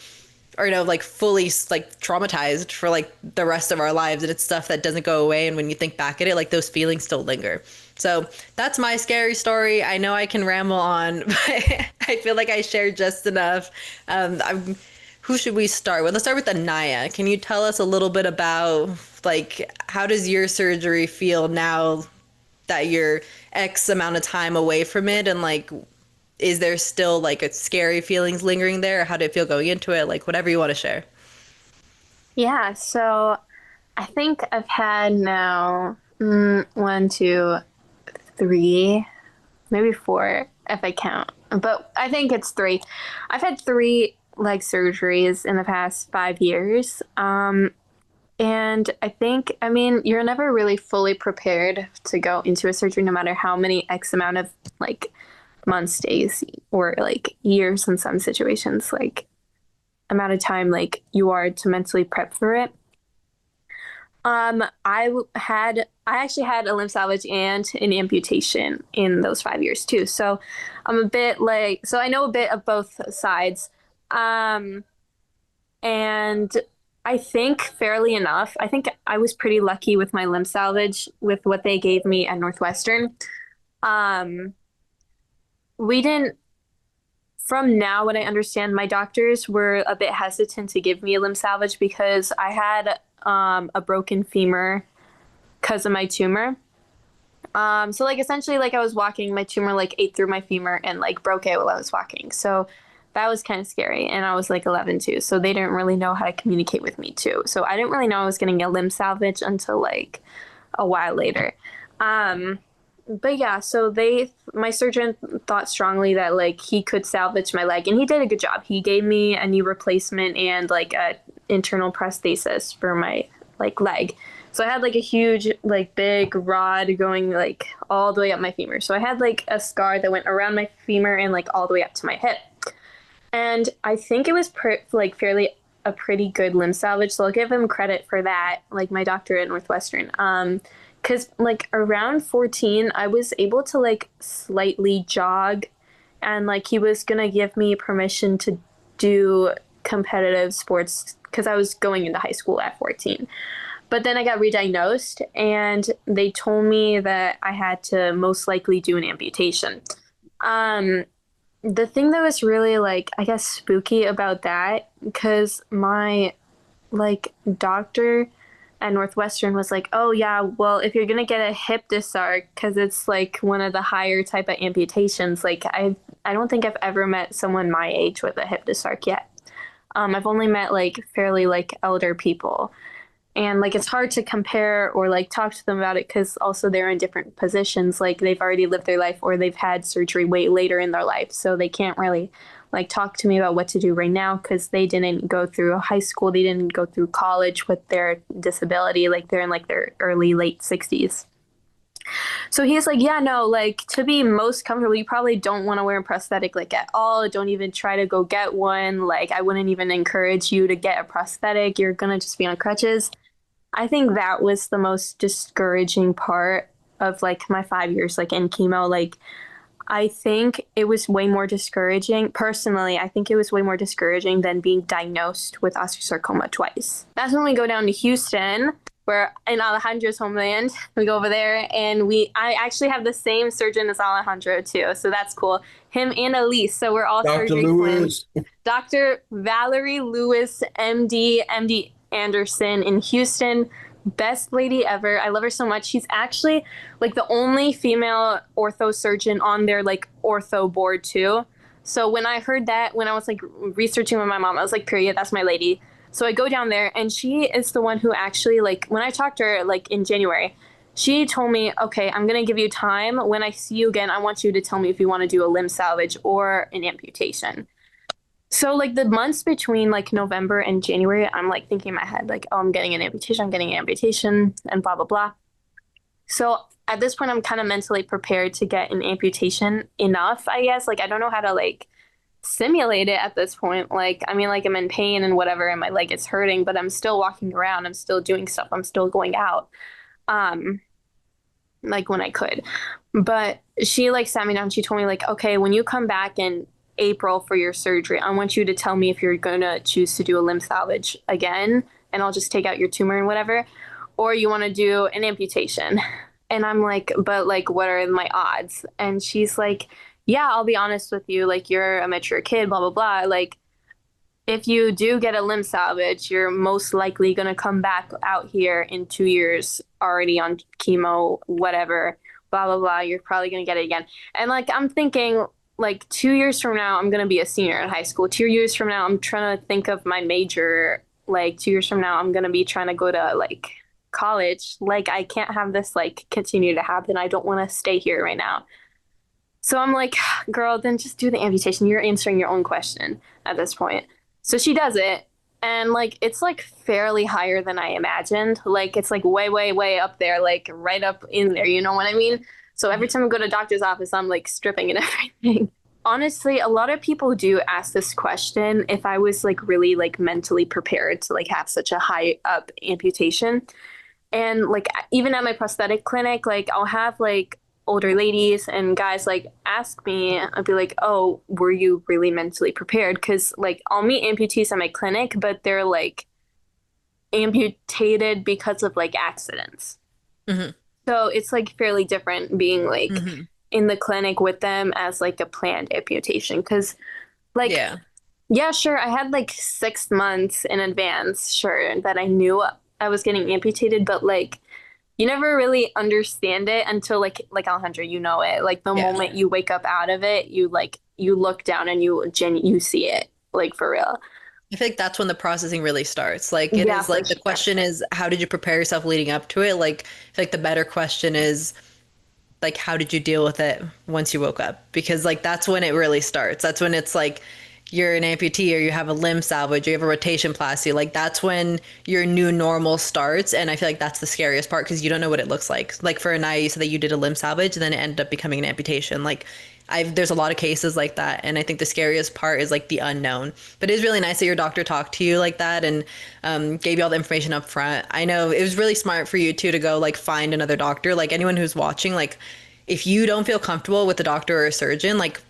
or you know, like fully like traumatized for like the rest of our lives, and it's stuff that doesn't go away, and when you think back at it, like those feelings still linger. So that's my scary story. I know I can ramble on, but I feel like I shared just enough. Who should we start with? Let's start with Inaaya. Can you tell us a little bit about like how does your surgery feel now that you're X amount of time away from it, and like is there still like a scary feelings lingering there? Or how did it feel going into it? Like whatever you want to share. Yeah, so I think I've had now 1, 2, 3, maybe 4 if I count, but I think it's 3. I've had 3 leg surgeries in the past 5 years. And I think, I mean, you're never really fully prepared to go into a surgery, no matter how many X amount of like months, days, or like years in some situations, like amount of time like you are to mentally prep for it. I actually had a limb salvage and an amputation in those 5 years too. So I'm a bit like, so I know a bit of both sides. And I think fairly enough, I think I was pretty lucky with my limb salvage with what they gave me at Northwestern. Um, we didn't, from now, what I understand, my doctors were a bit hesitant to give me a limb salvage because I had a broken femur because of my tumor. So like essentially like I was walking, my tumor like ate through my femur and like broke it while I was walking. So that was kind of scary. And I was like 11 too. So they didn't really know how to communicate with me too. So I didn't really know I was getting a limb salvage until like a while later. But yeah, so my surgeon thought strongly that like he could salvage my leg, and he did a good job. He gave me a knee replacement and like a internal prosthesis for my like leg. So I had like a huge like big rod going like all the way up my femur. So I had like a scar that went around my femur and like all the way up to my hip. And I think it was like fairly a pretty good limb salvage. So I'll give him credit for that, like my doctor at Northwestern. Because like around 14, I was able to like slightly jog, and like he was going to give me permission to do competitive sports because I was going into high school at 14. But then I got re-diagnosed and they told me that I had to most likely do an amputation. The thing that was really like, I guess, spooky about that, because my like doctor at Northwestern was like, oh yeah, well, if you're gonna get a hip dysarc, because it's like one of the higher type of amputations, like I don't think I've ever met someone my age with a hip dysarc yet. I've only met like fairly like elder people. And like it's hard to compare or like talk to them about it because also they're in different positions. Like they've already lived their life or they've had surgery way later in their life. So they can't really like talk to me about what to do right now because they didn't go through high school, they didn't go through college with their disability, like they're in like their early late 60s. So he's like, yeah, no, like to be most comfortable, you probably don't want to wear a prosthetic like at all. Don't even try to go get one. Like I wouldn't even encourage you to get a prosthetic. You're gonna just be on crutches. I think that was the most discouraging part of like my 5 years like in chemo. Like I think it was way more discouraging. Personally, I think it was way more discouraging than being diagnosed with osteosarcoma twice. That's when we go down to Houston, where in Alejandro's homeland, we go over there and I actually have the same surgeon as Alejandro too. So that's cool. Him and Elise. So we're all Dr. surgery twins. Lewis. Dr. Valerie Lewis, MD, MD Anderson in Houston. Best lady ever. I love her so much. She's actually like the only female ortho surgeon on their like ortho board too. So when I heard that, when I was like researching with my mom, I was like, period, that's my lady. So I go down there and she is the one who actually like when I talked to her like in January, she told me, okay, I'm gonna give you time. When I see you again, I want you to tell me if you want to do a limb salvage or an amputation. So like the months between like November and January, I'm like thinking in my head, like, oh, I'm getting an amputation, I'm getting an amputation, and blah, blah, blah. So at this point, I'm kind of mentally prepared to get an amputation enough, I guess. Like I don't know how to like simulate it at this point. Like, I mean, like I'm in pain and whatever, and my leg is hurting, but I'm still walking around, I'm still doing stuff, I'm still going out. Um, like when I could. But she like sat me down. She told me like, okay, when you come back in April for your surgery, I want you to tell me if you're gonna choose to do a limb salvage again, and I'll just take out your tumor and whatever, or you want to do an amputation. And I'm like, but like, what are my odds? And she's like, yeah, I'll be honest with you. Like, you're a mature kid, blah, blah, blah. Like, if you do get a limb salvage, you're most likely going to come back out here in 2 years already on chemo, whatever, blah, blah, blah. You're probably going to get it again. And like, I'm thinking, like, 2 years from now, I'm going to be a senior in high school. 2 years from now, I'm trying to think of my major. Like, 2 years from now, I'm going to be trying to go to like college. Like, I can't have this like continue to happen. I don't want to stay here right now. So I'm like, girl, then just do the amputation. You're answering your own question at this point. So she does it. And like, it's like fairly higher than I imagined. Like, it's like way, way, way up there, like right up in there. You know what I mean? So every time I go to doctor's office, I'm like stripping and everything. Honestly, a lot of people do ask this question if I was like really like mentally prepared to like have such a high up amputation. And like even at my prosthetic clinic, like I'll have like older ladies and guys like ask me, I'd be like, oh, were you really mentally prepared? Because like I'll meet amputees at my clinic, but they're like amputated because of like accidents. Hmm. So it's like fairly different being like Hmm. in the clinic with them as like a planned amputation. Because like, Yeah. yeah, sure, I had like 6 months in advance, sure, that I knew I was getting amputated, but like you never really understand it until like Alejandro, you know it. Like the Yeah. moment you wake up out of it, you like you look down and you see it like for real. I feel like that's when the processing really starts. Like it Yeah, is for like the sure. question is, how did you prepare yourself leading up to it? Like I feel like the better question is like, how did you deal with it once you woke up? Because like that's when it really starts. That's when it's like you're an amputee or you have a limb salvage or you have a rotation plasty. Like that's when your new normal starts. And I feel like that's the scariest part because you don't know what it looks like. Like for Inaaya, you said that you did a limb salvage and then it ended up becoming an amputation. Like there's a lot of cases like that. And I think the scariest part is like the unknown. But it is really nice that your doctor talked to you like that and gave you all the information up front. I know it was really smart for you too to go like find another doctor. Like anyone who's watching, like if you don't feel comfortable with a doctor or a surgeon, like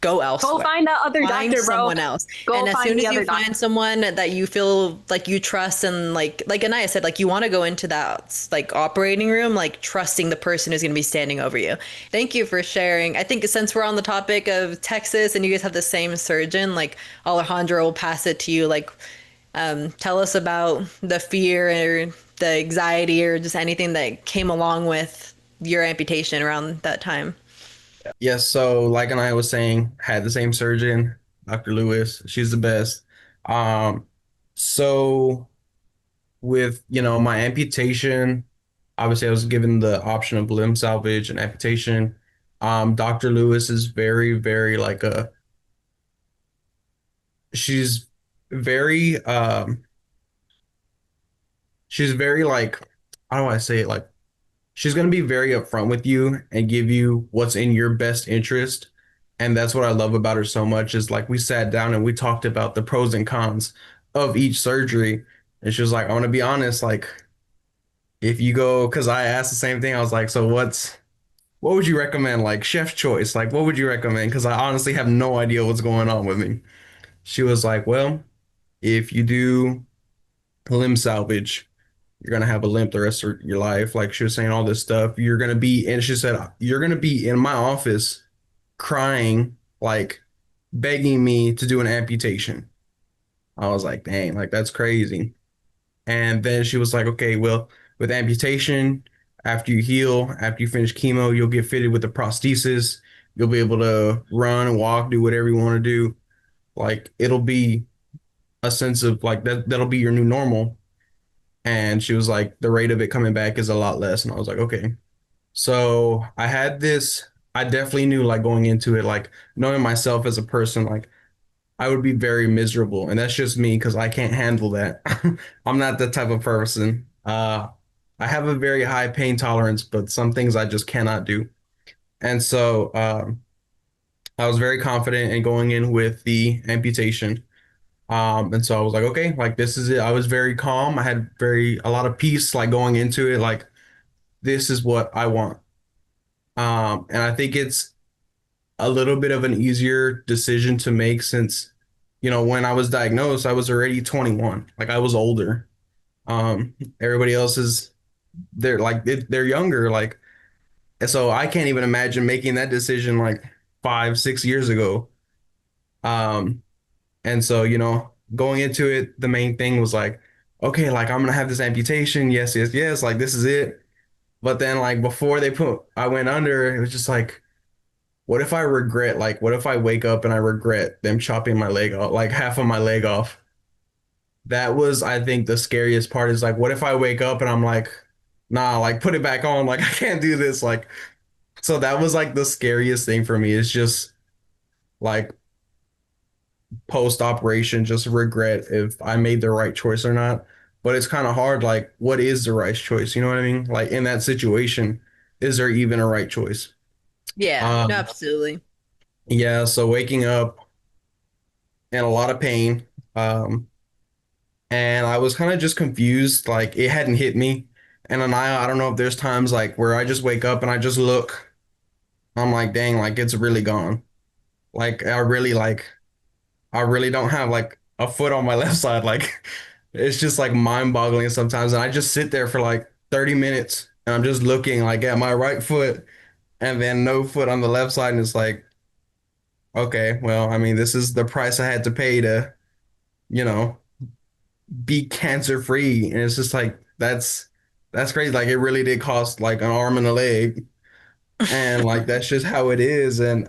go Go elsewhere. find that other Find doctor, bro. someone else. Go And as find soon the as you other doctor. find someone that you feel like you trust and like Anaya said, like you want to go into that like operating room, like trusting the person who's going to be standing over you. Thank you for sharing. I think since we're on the topic of Texas and you guys have the same surgeon, like Alejandro will pass it to you. Like, tell us about the fear or the anxiety or just anything that came along with your amputation around that time. Yes, so like I was saying, had the same surgeon, Dr. Lewis. She's the best. Um, so with, my amputation, obviously I was given the option of limb salvage and amputation. Dr. Lewis is very, very like a she's very she's very like, how do I say it? Like, she's going to be very upfront with you and give you what's in your best interest. And that's what I love about her so much is like we sat down and we talked about the pros and cons of each surgery. And she was like, I want to be honest, like if you go, because I asked the same thing. I was like, so what would you recommend? Like chef's choice, like what would you recommend? Because I honestly have no idea what's going on with me. She was like, well, if you do limb salvage, you're gonna have a limp the rest of your life. Like she was saying all this stuff. You're gonna be, and she said, you're gonna be in my office crying, like begging me to do an amputation. I was like, dang, like that's crazy. And then she was like, okay, well, with amputation, after you heal, after you finish chemo, you'll get fitted with a prosthesis. You'll be able to run and walk, do whatever you want to do. Like it'll be a sense of like that'll be your new normal. And she was like, the rate of it coming back is a lot less. And I was like, okay. So I had this, I definitely knew like going into it, like knowing myself as a person, like I would be very miserable. And that's just me because I can't handle that. I'm not that type of person. I have a very high pain tolerance, but some things I just cannot do. And so I was very confident in going in with the amputation. And so I was like, okay, like this is it. I was very calm. I had a lot of peace, like going into it, like this is what I want. And I think it's a little bit of an easier decision to make since, when I was diagnosed, I was already 21. Like I was older. Everybody else is they're younger. Like, and so I can't even imagine making that decision like 5, 6 years ago. Um, and so, going into it, the main thing was like, okay, like I'm gonna have this amputation. Yes, yes, yes. Like this is it. But then like before I went under, it was just like, what if I regret, like, what if I wake up and I regret them chopping my leg off, like half of my leg off? That was, I think, the scariest part is like, what if I wake up and I'm like, nah, like, put it back on. Like, I can't do this. Like, so that was like the scariest thing for me. It's just like post operation, just regret if I made the right choice or not. But it's kind of hard. Like, what is the right choice? You know what I mean? Like, in that situation, is there even a right choice? Yeah, no, Um, absolutely. yeah. So waking up in a lot of pain. And I was kind of just confused, like it hadn't hit me. And then I don't know if there's times like where I just wake up and I just look, I'm like, dang, like it's really gone. Like I really don't have like a foot on my left side. Like it's just like mind-boggling sometimes. And I just sit there for like 30 minutes and I'm just looking like at my right foot and then no foot on the left side. And it's like, okay, well, I mean, this is the price I had to pay to, you know, be cancer free. And it's just like that's crazy. Like it really did cost like an arm and a leg. And like that's just how it is. And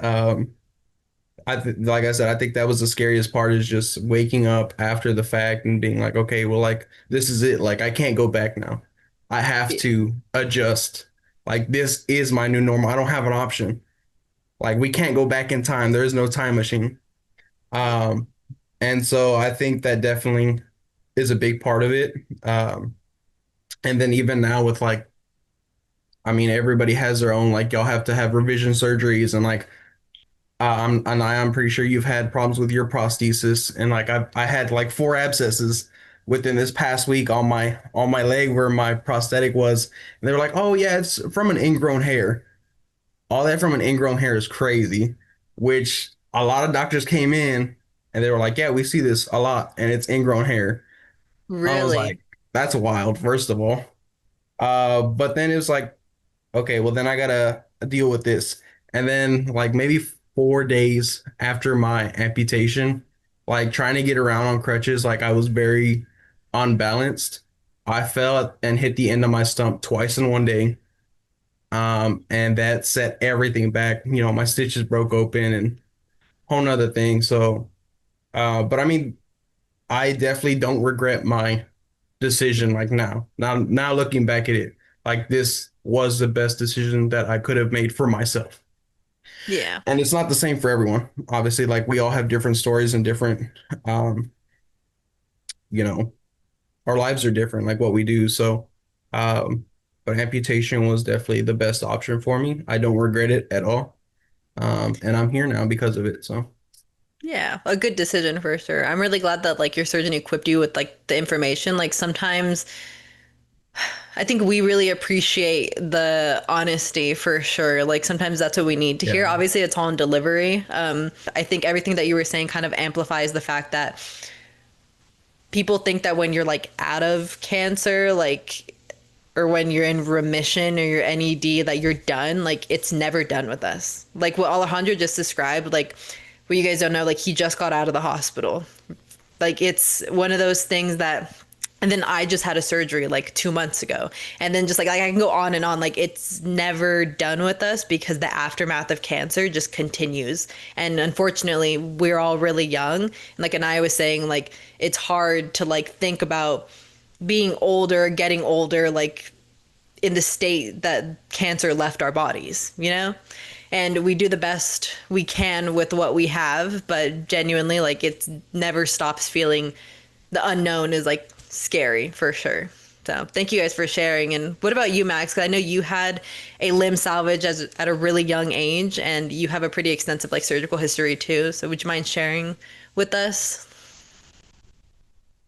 like I said, I think that was the scariest part is just waking up after the fact and being like, okay, well, like this is it. Like I can't go back now. I have Yeah. to adjust. Like this is my new normal. I don't have an option. Like we can't go back in time. There is no time machine. Um, and so I think that definitely is a big part of it. And then even now with like, I mean, everybody has their own, like y'all have to have revision surgeries and like, I'm pretty sure you've had problems with your prosthesis. And like, I had like 4 abscesses within this past week on my leg where my prosthetic was. And they were like, oh yeah, it's from an ingrown hair. All that from an ingrown hair is crazy, which a lot of doctors came in and they were like, yeah, we see this a lot and it's ingrown hair. I was Really? like, that's wild, first of all. But then it was like, okay, well then I gotta deal with this. And then like maybe 4 days after my amputation, like trying to get around on crutches, like I was very unbalanced. I fell and hit the end of my stump twice in one day. And that set everything back. My stitches broke open and whole nother thing. So, but I mean, I definitely don't regret my decision like now looking back at it, like this was the best decision that I could have made for myself. Yeah. And it's not the same for everyone. Obviously, like we all have different stories and different, um, you know, our lives are different, like what we do. So, um, but amputation was definitely the best option for me. I don't regret it at all. And I'm here now because of it. So, Yeah, a good decision for sure. I'm really glad that like your surgeon equipped you with like the information. Like sometimes I think we really appreciate the honesty for sure. Like sometimes that's what we need to hear. yeah, Obviously, it's all in delivery. I think everything that you were saying kind of amplifies the fact that people think that when you're like out of cancer, like or when you're in remission or your NED that you're done, like it's never done with us. Like what Alejandro just described, like what you guys don't know, like he just got out of the hospital. Like it's one of those things that and then I just had a surgery like 2 months ago. And then just like I can go on and on. Like it's never done with us because the aftermath of cancer just continues. And unfortunately, we're all really young. And like Anaya was saying, like it's hard to like think about being older, getting older, like in the state that cancer left our bodies, you know? And we do the best we can with what we have, but genuinely, like, it never stops feeling the unknown is like scary for sure. So, thank you guys for sharing. And what about you, Max? Because I know you had a limb salvage at a really young age, and you have a pretty extensive like surgical history too. So, would you mind sharing with us?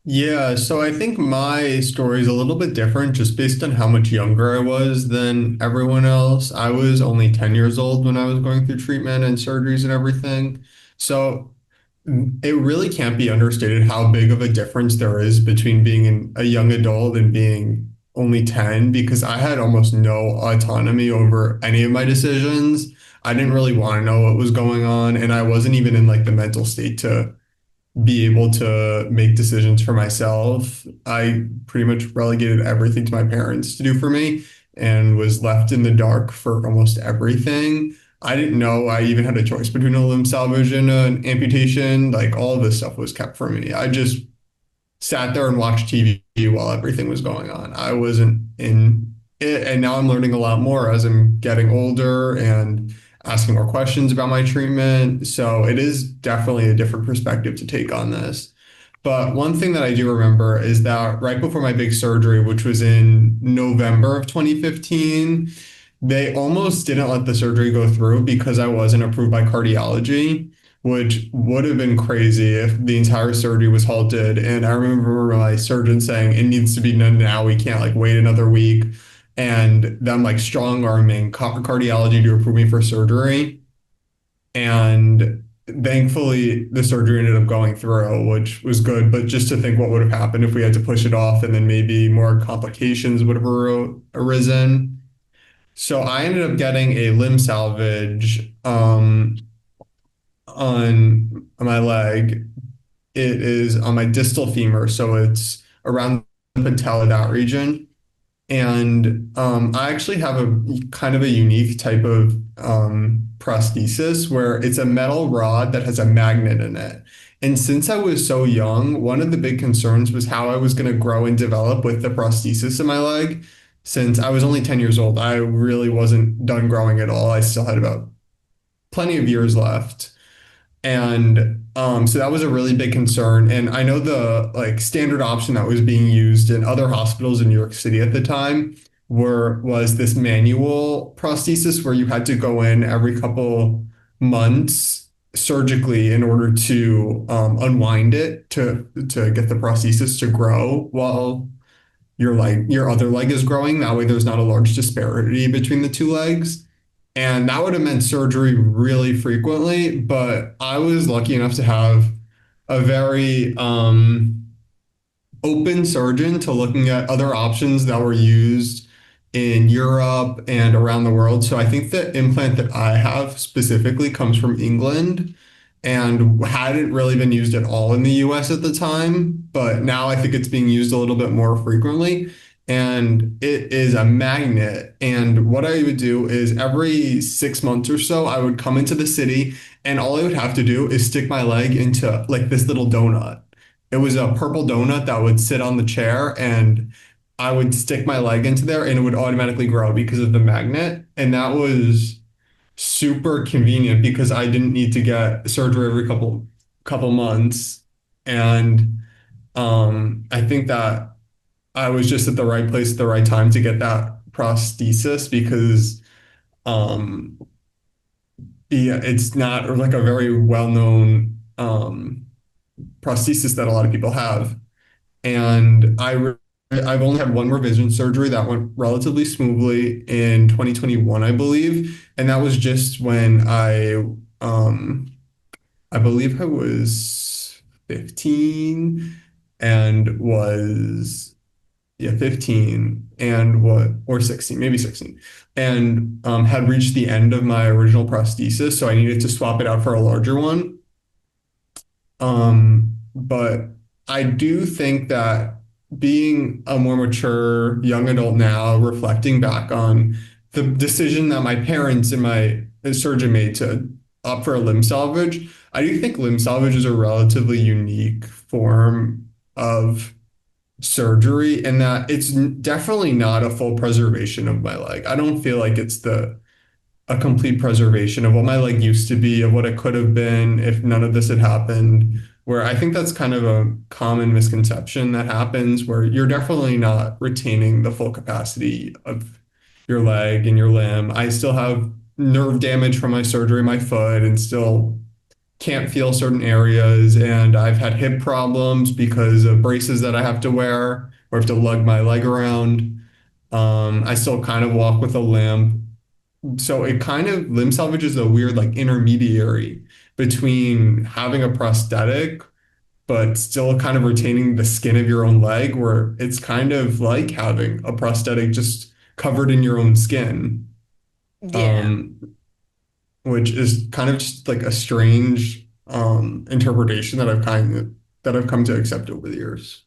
Yeah, so I think my story is a little bit different just based on how much younger I was than everyone else. I was only 10 years old when I was going through treatment and surgeries and everything. So it really can't be understated how big of a difference there is between being a young adult and being only 10 because I had almost no autonomy over any of my decisions. I didn't really want to know what was going on, and I wasn't even in like the mental state to be able to make decisions for myself. I pretty much relegated everything to my parents to do for me and was left in the dark for almost everything. I didn't know I even had a choice between a limb salvage and an amputation. Like all of this stuff was kept from me. I just sat there and watched TV while everything was going on. I wasn't in it, and now I'm learning a lot more as I'm getting older and asking more questions about my treatment. So it is definitely a different perspective to take on this. But one thing that I do remember is that right before my big surgery, which was in November of 2015, they almost didn't let the surgery go through because I wasn't approved by cardiology, which would have been crazy if the entire surgery was halted. And I remember my surgeon saying it needs to be done now. We can't like wait another week. And them like strong arming cardiology to approve me for surgery. And thankfully, the surgery ended up going through, which was good. But just to think what would have happened if we had to push it off and then maybe more complications would have arisen. So I ended up getting a limb salvage on my leg. It is on my distal femur, so it's around the patella, that region. And I actually have a kind of a unique type of prosthesis where it's a metal rod that has a magnet in it. And since I was so young, one of the big concerns was how I was going to grow and develop with the prosthesis in my leg. Since I was only 10 years old, I really wasn't done growing at all. I still had about plenty of years left. And so that was a really big concern. And I know the like standard option that was being used in other hospitals in New York City at the time was this manual prosthesis where you had to go in every couple months surgically in order to unwind it to get the prosthesis to grow while your other leg is growing. That way there's not a large disparity between the two legs. And that would have meant surgery really frequently, but I was lucky enough to have a very open surgeon to looking at other options that were used in Europe and around the world. So I think the implant that I have specifically comes from England and hadn't really been used at all in the US at the time, but now I think it's being used a little bit more frequently. And it is a magnet. And what I would do is every 6 months or so, I would come into the city and all I would have to do is stick my leg into like this little donut. It was a purple donut that would sit on the chair and I would stick my leg into there and it would automatically grow because of the magnet. And that was super convenient because I didn't need to get surgery every couple months. And I think that I was just at the right place at the right time to get that prosthesis because um yeah, it's not like a very well-known prosthesis that a lot of people have. And I've only had one revision surgery that went relatively smoothly in 2021, I believe. And that was just when I believe I was 15 and was, yeah, 15 and what, or 16, maybe 16, and had reached the end of my original prosthesis. So I needed to swap it out for a larger one. But I do think that being a more mature young adult now, reflecting back on the decision that my parents and my surgeon made to opt for a limb salvage, I do think limb salvage is a relatively unique form of surgery in that it's definitely not a full preservation of my leg. I don't feel like it's the a complete preservation of what my leg used to be, of what it could have been if none of this had happened. Where I think that's kind of a common misconception that happens, where you're definitely not retaining the full capacity of your leg and your limb. I still have nerve damage from my surgery in my foot and still can't feel certain areas. And I've had hip problems because of braces that I have to wear or have to lug my leg around. I still kind of walk with a limp. So it kind of limb salvage is a weird like intermediary between having a prosthetic but still kind of retaining the skin of your own leg, where it's kind of like having a prosthetic just covered in your own skin. Yeah. Um, which is kind of just like a strange interpretation that I've come to accept over the years.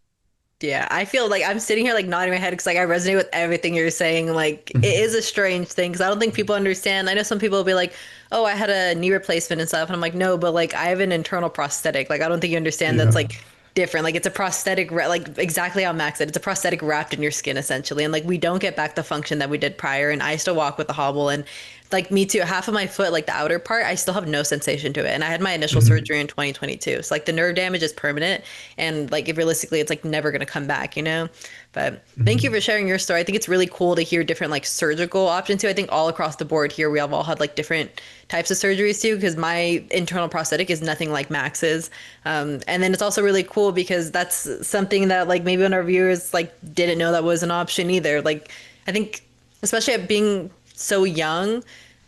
Yeah, I feel like I'm sitting here like nodding my head because like I resonate with everything you're saying. Like it is a strange thing because I don't think people understand. I know some people will be like, "Oh, I had a knee replacement and stuff," and I'm like, "No, but like I have an internal prosthetic. Like I don't think you understand. That's Yeah. like different. Like it's a prosthetic, like exactly how Max said. It's a prosthetic wrapped in your skin essentially, and like we don't get back the function that we did prior. And I still walk with a hobble and. Like me too, half of my foot, like the outer part, I still have no sensation to it. And I had my initial Mhm. surgery in 2022. So like the nerve damage is permanent and like if realistically it's like never gonna come back, you know? But thank you Mhm. for sharing your story. I think it's really cool to hear different like surgical options too. I think all across the board here we have all had like different types of surgeries too, because my internal prosthetic is nothing like Max's. And then it's also really cool because that's something that like maybe one of our viewers like didn't know that was an option either. Like I think especially at being so young,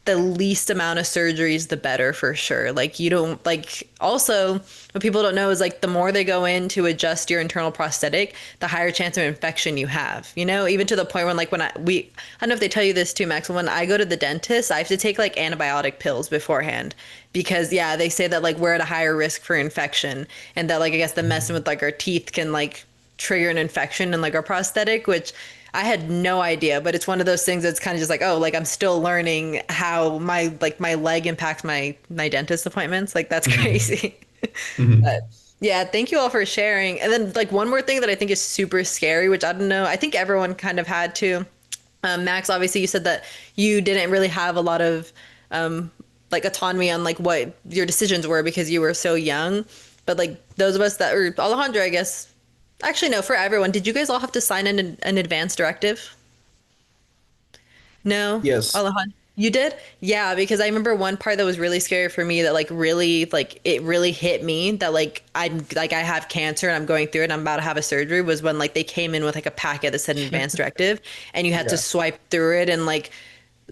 the least amount of surgeries, the better for sure. Like you don't like also what people don't know is like the more they go in to adjust your internal prosthetic, the higher chance of infection you have. You know, even to the point when like I don't know if they tell you this too, Max. When I go to the dentist, I have to take like antibiotic pills beforehand because yeah, they say that like we're at a higher risk for infection and that like I guess the messing with like our teeth can like trigger an infection in like our prosthetic, which I had no idea, but it's one of those things that's kind of just like, oh, like I'm still learning how my leg impacts my dentist appointments. Like that's Mhm. crazy. Mhm. But yeah, thank you all for sharing. And then like one more thing that I think is super scary, which I don't know, I think everyone kind of had to. Max, obviously you said that you didn't really have a lot of like autonomy on like what your decisions were because you were so young. But like those of us that or Alejandro, I guess actually no, for everyone, did you guys all have to sign an advance directive? No, Yes. Alejandro, you did? Yeah, because I remember one part that was really scary for me that like really like it really hit me that like I have cancer and I'm going through it and I'm about to have a surgery was when like they came in with like a packet that said an advance directive and you had to Yeah. swipe through it and like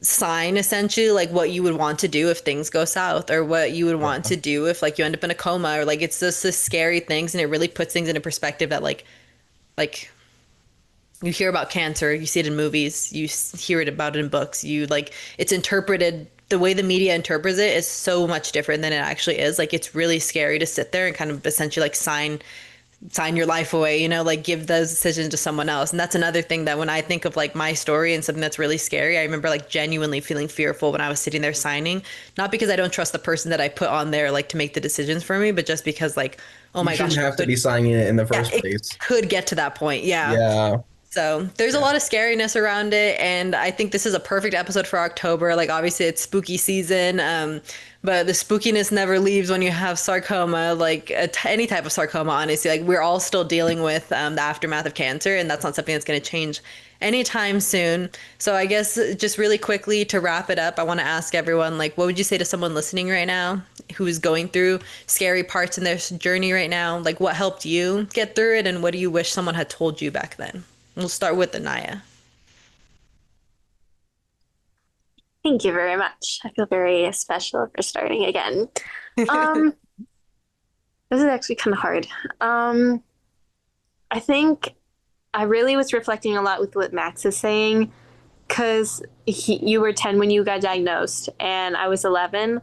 sign essentially like what you would want to do if things go south or what you would want to Yeah. do if like you end up in a coma or like it's just the scary things and it really puts things into perspective that like you hear about cancer, you see it in movies, hear it about it in books. You like it's interpreted the way the media interprets it is so much different than it actually is. Like it's really scary to sit there and kind of essentially like sign your life away, you know, like give those decisions to someone else. And that's another thing that when I think of like my story and something that's really scary, I remember like genuinely feeling fearful when I was sitting there signing, not because I don't trust the person that I put on there like to make the decisions for me, but just because like, oh You my shouldn't gosh, have to be signing it in the yeah, first it place. could get to that point. Yeah. Yeah. So there's a Yeah. lot of scariness around it, and I think this is a perfect episode for October. Like obviously it's spooky season, but the spookiness never leaves when you have sarcoma, like any type of sarcoma. Honestly, like we're all still dealing with the aftermath of cancer, and that's not something that's going to change anytime soon. So I guess just really quickly to wrap it up, I want to ask everyone, like, what would you say to someone listening right now who's going through scary parts in their journey right now? Like, what helped you get through it, and what do you wish someone had told you back then? We'll start with Inaaya. Thank you very much. I feel very special for starting again. Um, this is actually kind of hard. Um, I think I really was reflecting a lot with what Max is saying because you were 10 when you got diagnosed, and I was 11.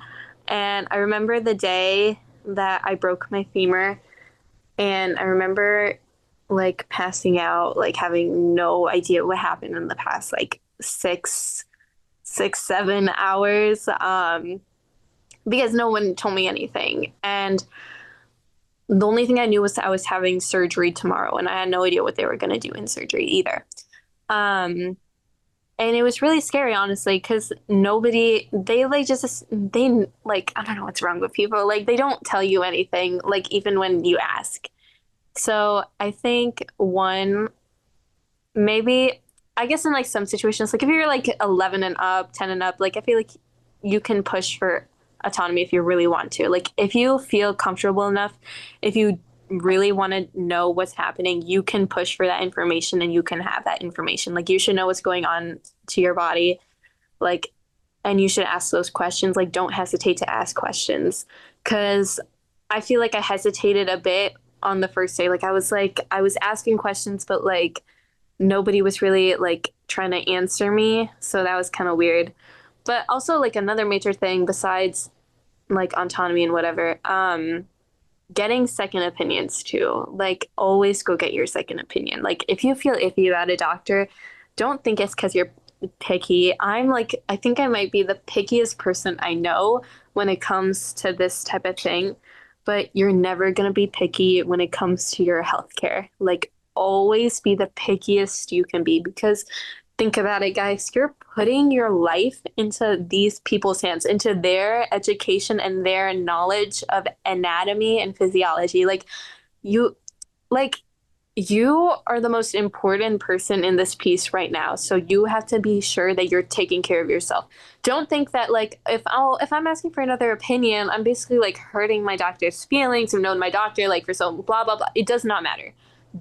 And I remember the day that I broke my femur, and I remember like passing out, like having no idea what happened in the past like 7 hours, because no one told me anything. And the only thing I knew was that I was having surgery tomorrow, and I had no idea what they were going to do in surgery either. Um, and it was really scary, honestly, because they like just, they like, I don't know what's wrong with people. Like, they don't tell you anything, like, even when you ask. So I think one, maybe, I guess in like some situations, like if you're like 11 and up, 10 and up, like I feel like you can push for autonomy if you really want to. Like if you feel comfortable enough, if you really want to know what's happening, you can push for that information and you can have that information. Like you should know what's going on to your body. Like, and you should ask those questions. Like don't hesitate to ask questions. Cause I feel like I hesitated a bit on the first day. Like I was asking questions, but like nobody was really like trying to answer me. So that was kind of weird. But also like another major thing besides like autonomy and whatever, getting second opinions too. Like always go get your second opinion. Like if you feel iffy about a doctor, don't think it's because you're picky. I think I might be the pickiest person I know when it comes to this type of thing, but you're never going to be picky when it comes to your healthcare. Like always be the pickiest you can be because think about it, guys. You're putting your life into these people's hands, into their education and their knowledge of anatomy and physiology. You, like, you are the most important person in this piece right now. So you have to be sure that you're taking care of yourself. Don't think that like if I'm asking for another opinion, I'm basically like hurting my doctor's feelings. I've known my doctor like for so blah blah blah. It does not matter.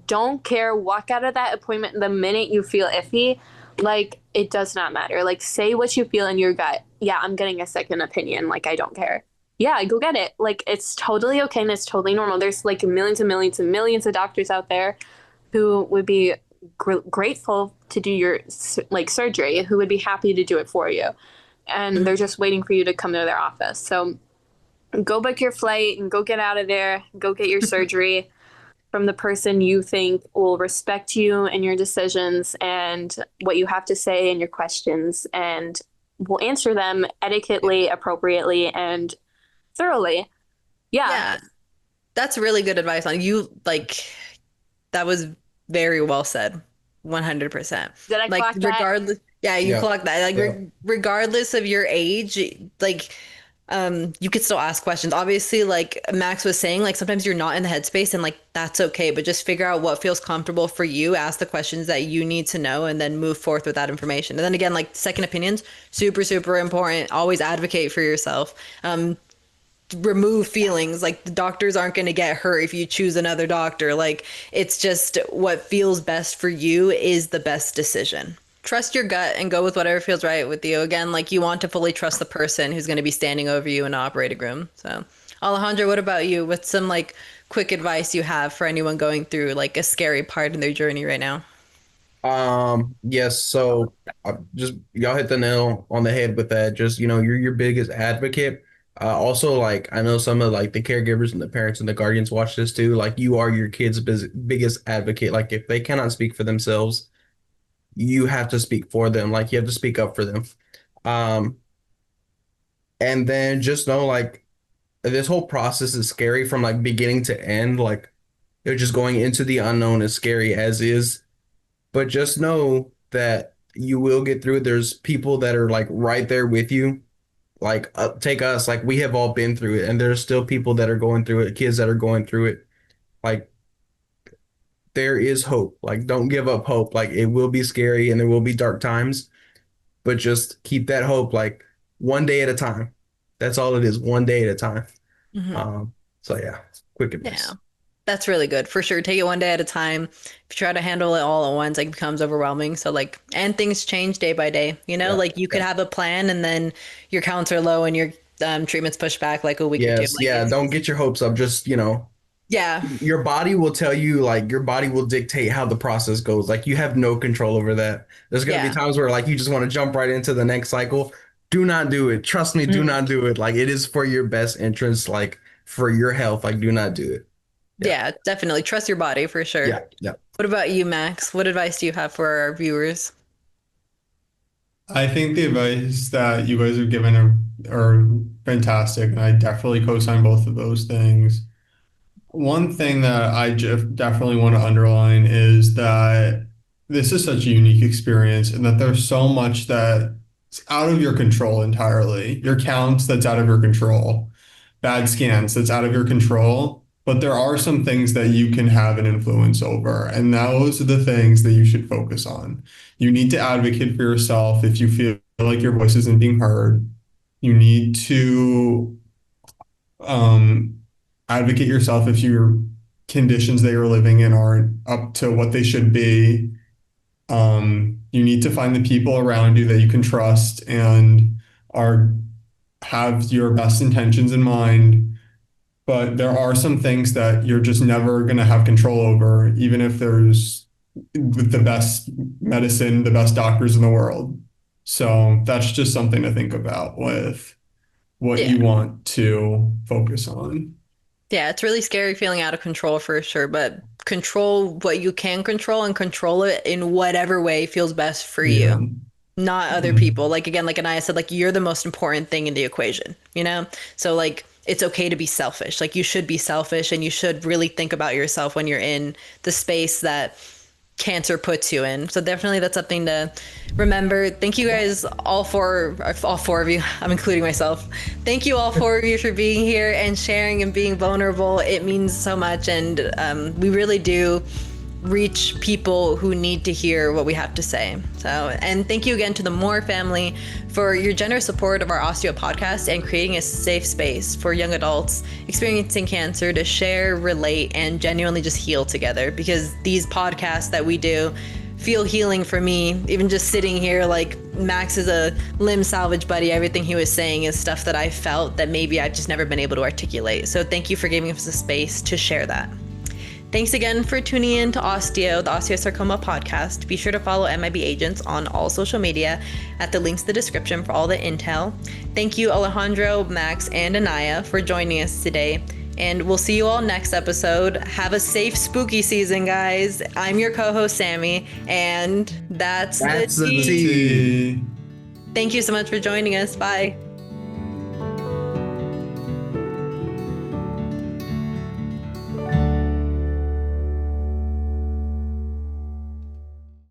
Don't care. Walk out of that appointment the minute you feel iffy. Like, it does not matter. Like, say what you feel in your gut. Yeah, I'm getting a second opinion. Like, I don't care. Yeah, go get it. Like, it's totally okay and it's totally normal. There's like millions and millions and millions of doctors out there who would be grateful to do your like surgery, who would be happy to do it for you. And they're just waiting for you to come to their office. So go book your flight and go get out of there. Go get your surgery from the person you think will respect you and your decisions and what you have to say and your questions and will answer them etiquetely, appropriately, and thoroughly. Yeah. Yeah, that's really good advice on you. Like, that was very well said. 100%. Did I Like, clock that? regardless, yeah, you Yeah. clock that. Like, Yeah. regardless of your age, like, you could still ask questions. Obviously, like Max was saying, like sometimes you're not in the headspace and like that's okay, but just figure out what feels comfortable for you, ask the questions that you need to know, and then move forth with that information. And then again, like second opinions, super, super important. Always advocate for yourself. Remove feelings. Like the doctors aren't going to get hurt if you choose another doctor. Like it's just what feels best for you is the best decision. Trust your gut and go with whatever feels right with you. Again, like you want to fully trust the person who's going to be standing over you in the operating room. So, Alejandro, what about you? What's some like quick advice you have for anyone going through like a scary part in their journey right now? Yes, so just y'all hit the nail on the head with that. Just, you're your biggest advocate. Also, like, I know some of like the caregivers and the parents and the guardians watch this too. Like, you are your kid's biggest advocate. Like, if they cannot speak for themselves, you have to speak for them. Like, you have to speak up for them. Um, and then just know, like, this whole process is scary from like beginning to end. Like, you're just going into the unknown as scary as is. but just know that you will get through it. There's people that are like right there with you. Like take us, like we have all been through it, and there's still people that are going through it, kids that are going through it. Like there is hope. Like don't give up hope. Like it will be scary and there will be dark times, but just keep that hope. Like one day at a time. That's all it is. One day at a time. Mhm. So yeah, quick Yeah. advice. That's really good for sure. Take it one day at a time. If you try to handle it all at once, like it becomes overwhelming. So like, and things change day by day. Yeah. Like you could Yeah. have a plan and then your counts are low and your treatments pushed back like a week or two. Yes. Yeah. Don't get your hopes up. Just, Yeah, your body will tell you, like, your body will dictate how the process goes. Like, you have no control over that. There's going to be yeah. times where, like, you just want to jump right into the next cycle. Do not do it. Trust me, do Mhm. not do it. Like, it is for your best interest, like, for your health. Like, do not do it. Yeah. Yeah, definitely. Trust your body for sure. Yeah. Yeah. What about you, Max? What advice do you have for our viewers? I think the advice that you guys have given are fantastic, and I definitely co-sign both of those things. One thing that I definitely want to underline is that this is such a unique experience, and that there's so much that's out of your control entirely. Your counts, that's out of your control. Bad scans, that's out of your control. But there are some things that you can have an influence over, and those are the things that you should focus on. You need to advocate for yourself if you feel like your voice isn't being heard. You need to um, advocate yourself if your conditions that you're living in aren't up to what they should be. You need to find the people around you that you can trust and are have your best intentions in mind. But there are some things that you're just never going to have control over, even if there's with the best medicine, the best doctors in the world. So that's just something to think about with what Yeah. you want to focus on. Yeah, it's really scary feeling out of control for sure, but control what you can control and control it in whatever way feels best for Yeah. you, not other Mhm. people. Like again, like Anaya said, like you're the most important thing in the equation, you know? So like it's okay to be selfish. Like you should be selfish and you should really think about yourself when you're in the space that cancer puts you in. So definitely that's something to remember. Thank you guys all four of you. I'm including myself. Thank you all four of you for being here and sharing and being vulnerable. It means so much, and we really do reach people who need to hear what we have to say. So, and thank you again to the Moore family for your generous support of our OsteoAo podcast and creating a safe space for young adults experiencing cancer to share, relate, and genuinely just heal together. Because these podcasts that we do feel healing for me. Even just sitting here, like Max is a limb salvage buddy. Everything he was saying is stuff that I felt that maybe I've just never been able to articulate. So thank you for giving us a space to share that. Thanks again for tuning in to OsteAo, the Osteosarcoma podcast. Be sure to follow MIB Agents on all social media at the links in the description for all the intel. Thank you, Alejandro, Max, and Inaaya for joining us today. And we'll see you all next episode. Have a safe spooky season, guys. I'm your co-host, Sammy, and that's That's the the tea. tea. Thank you so much for joining us. Bye.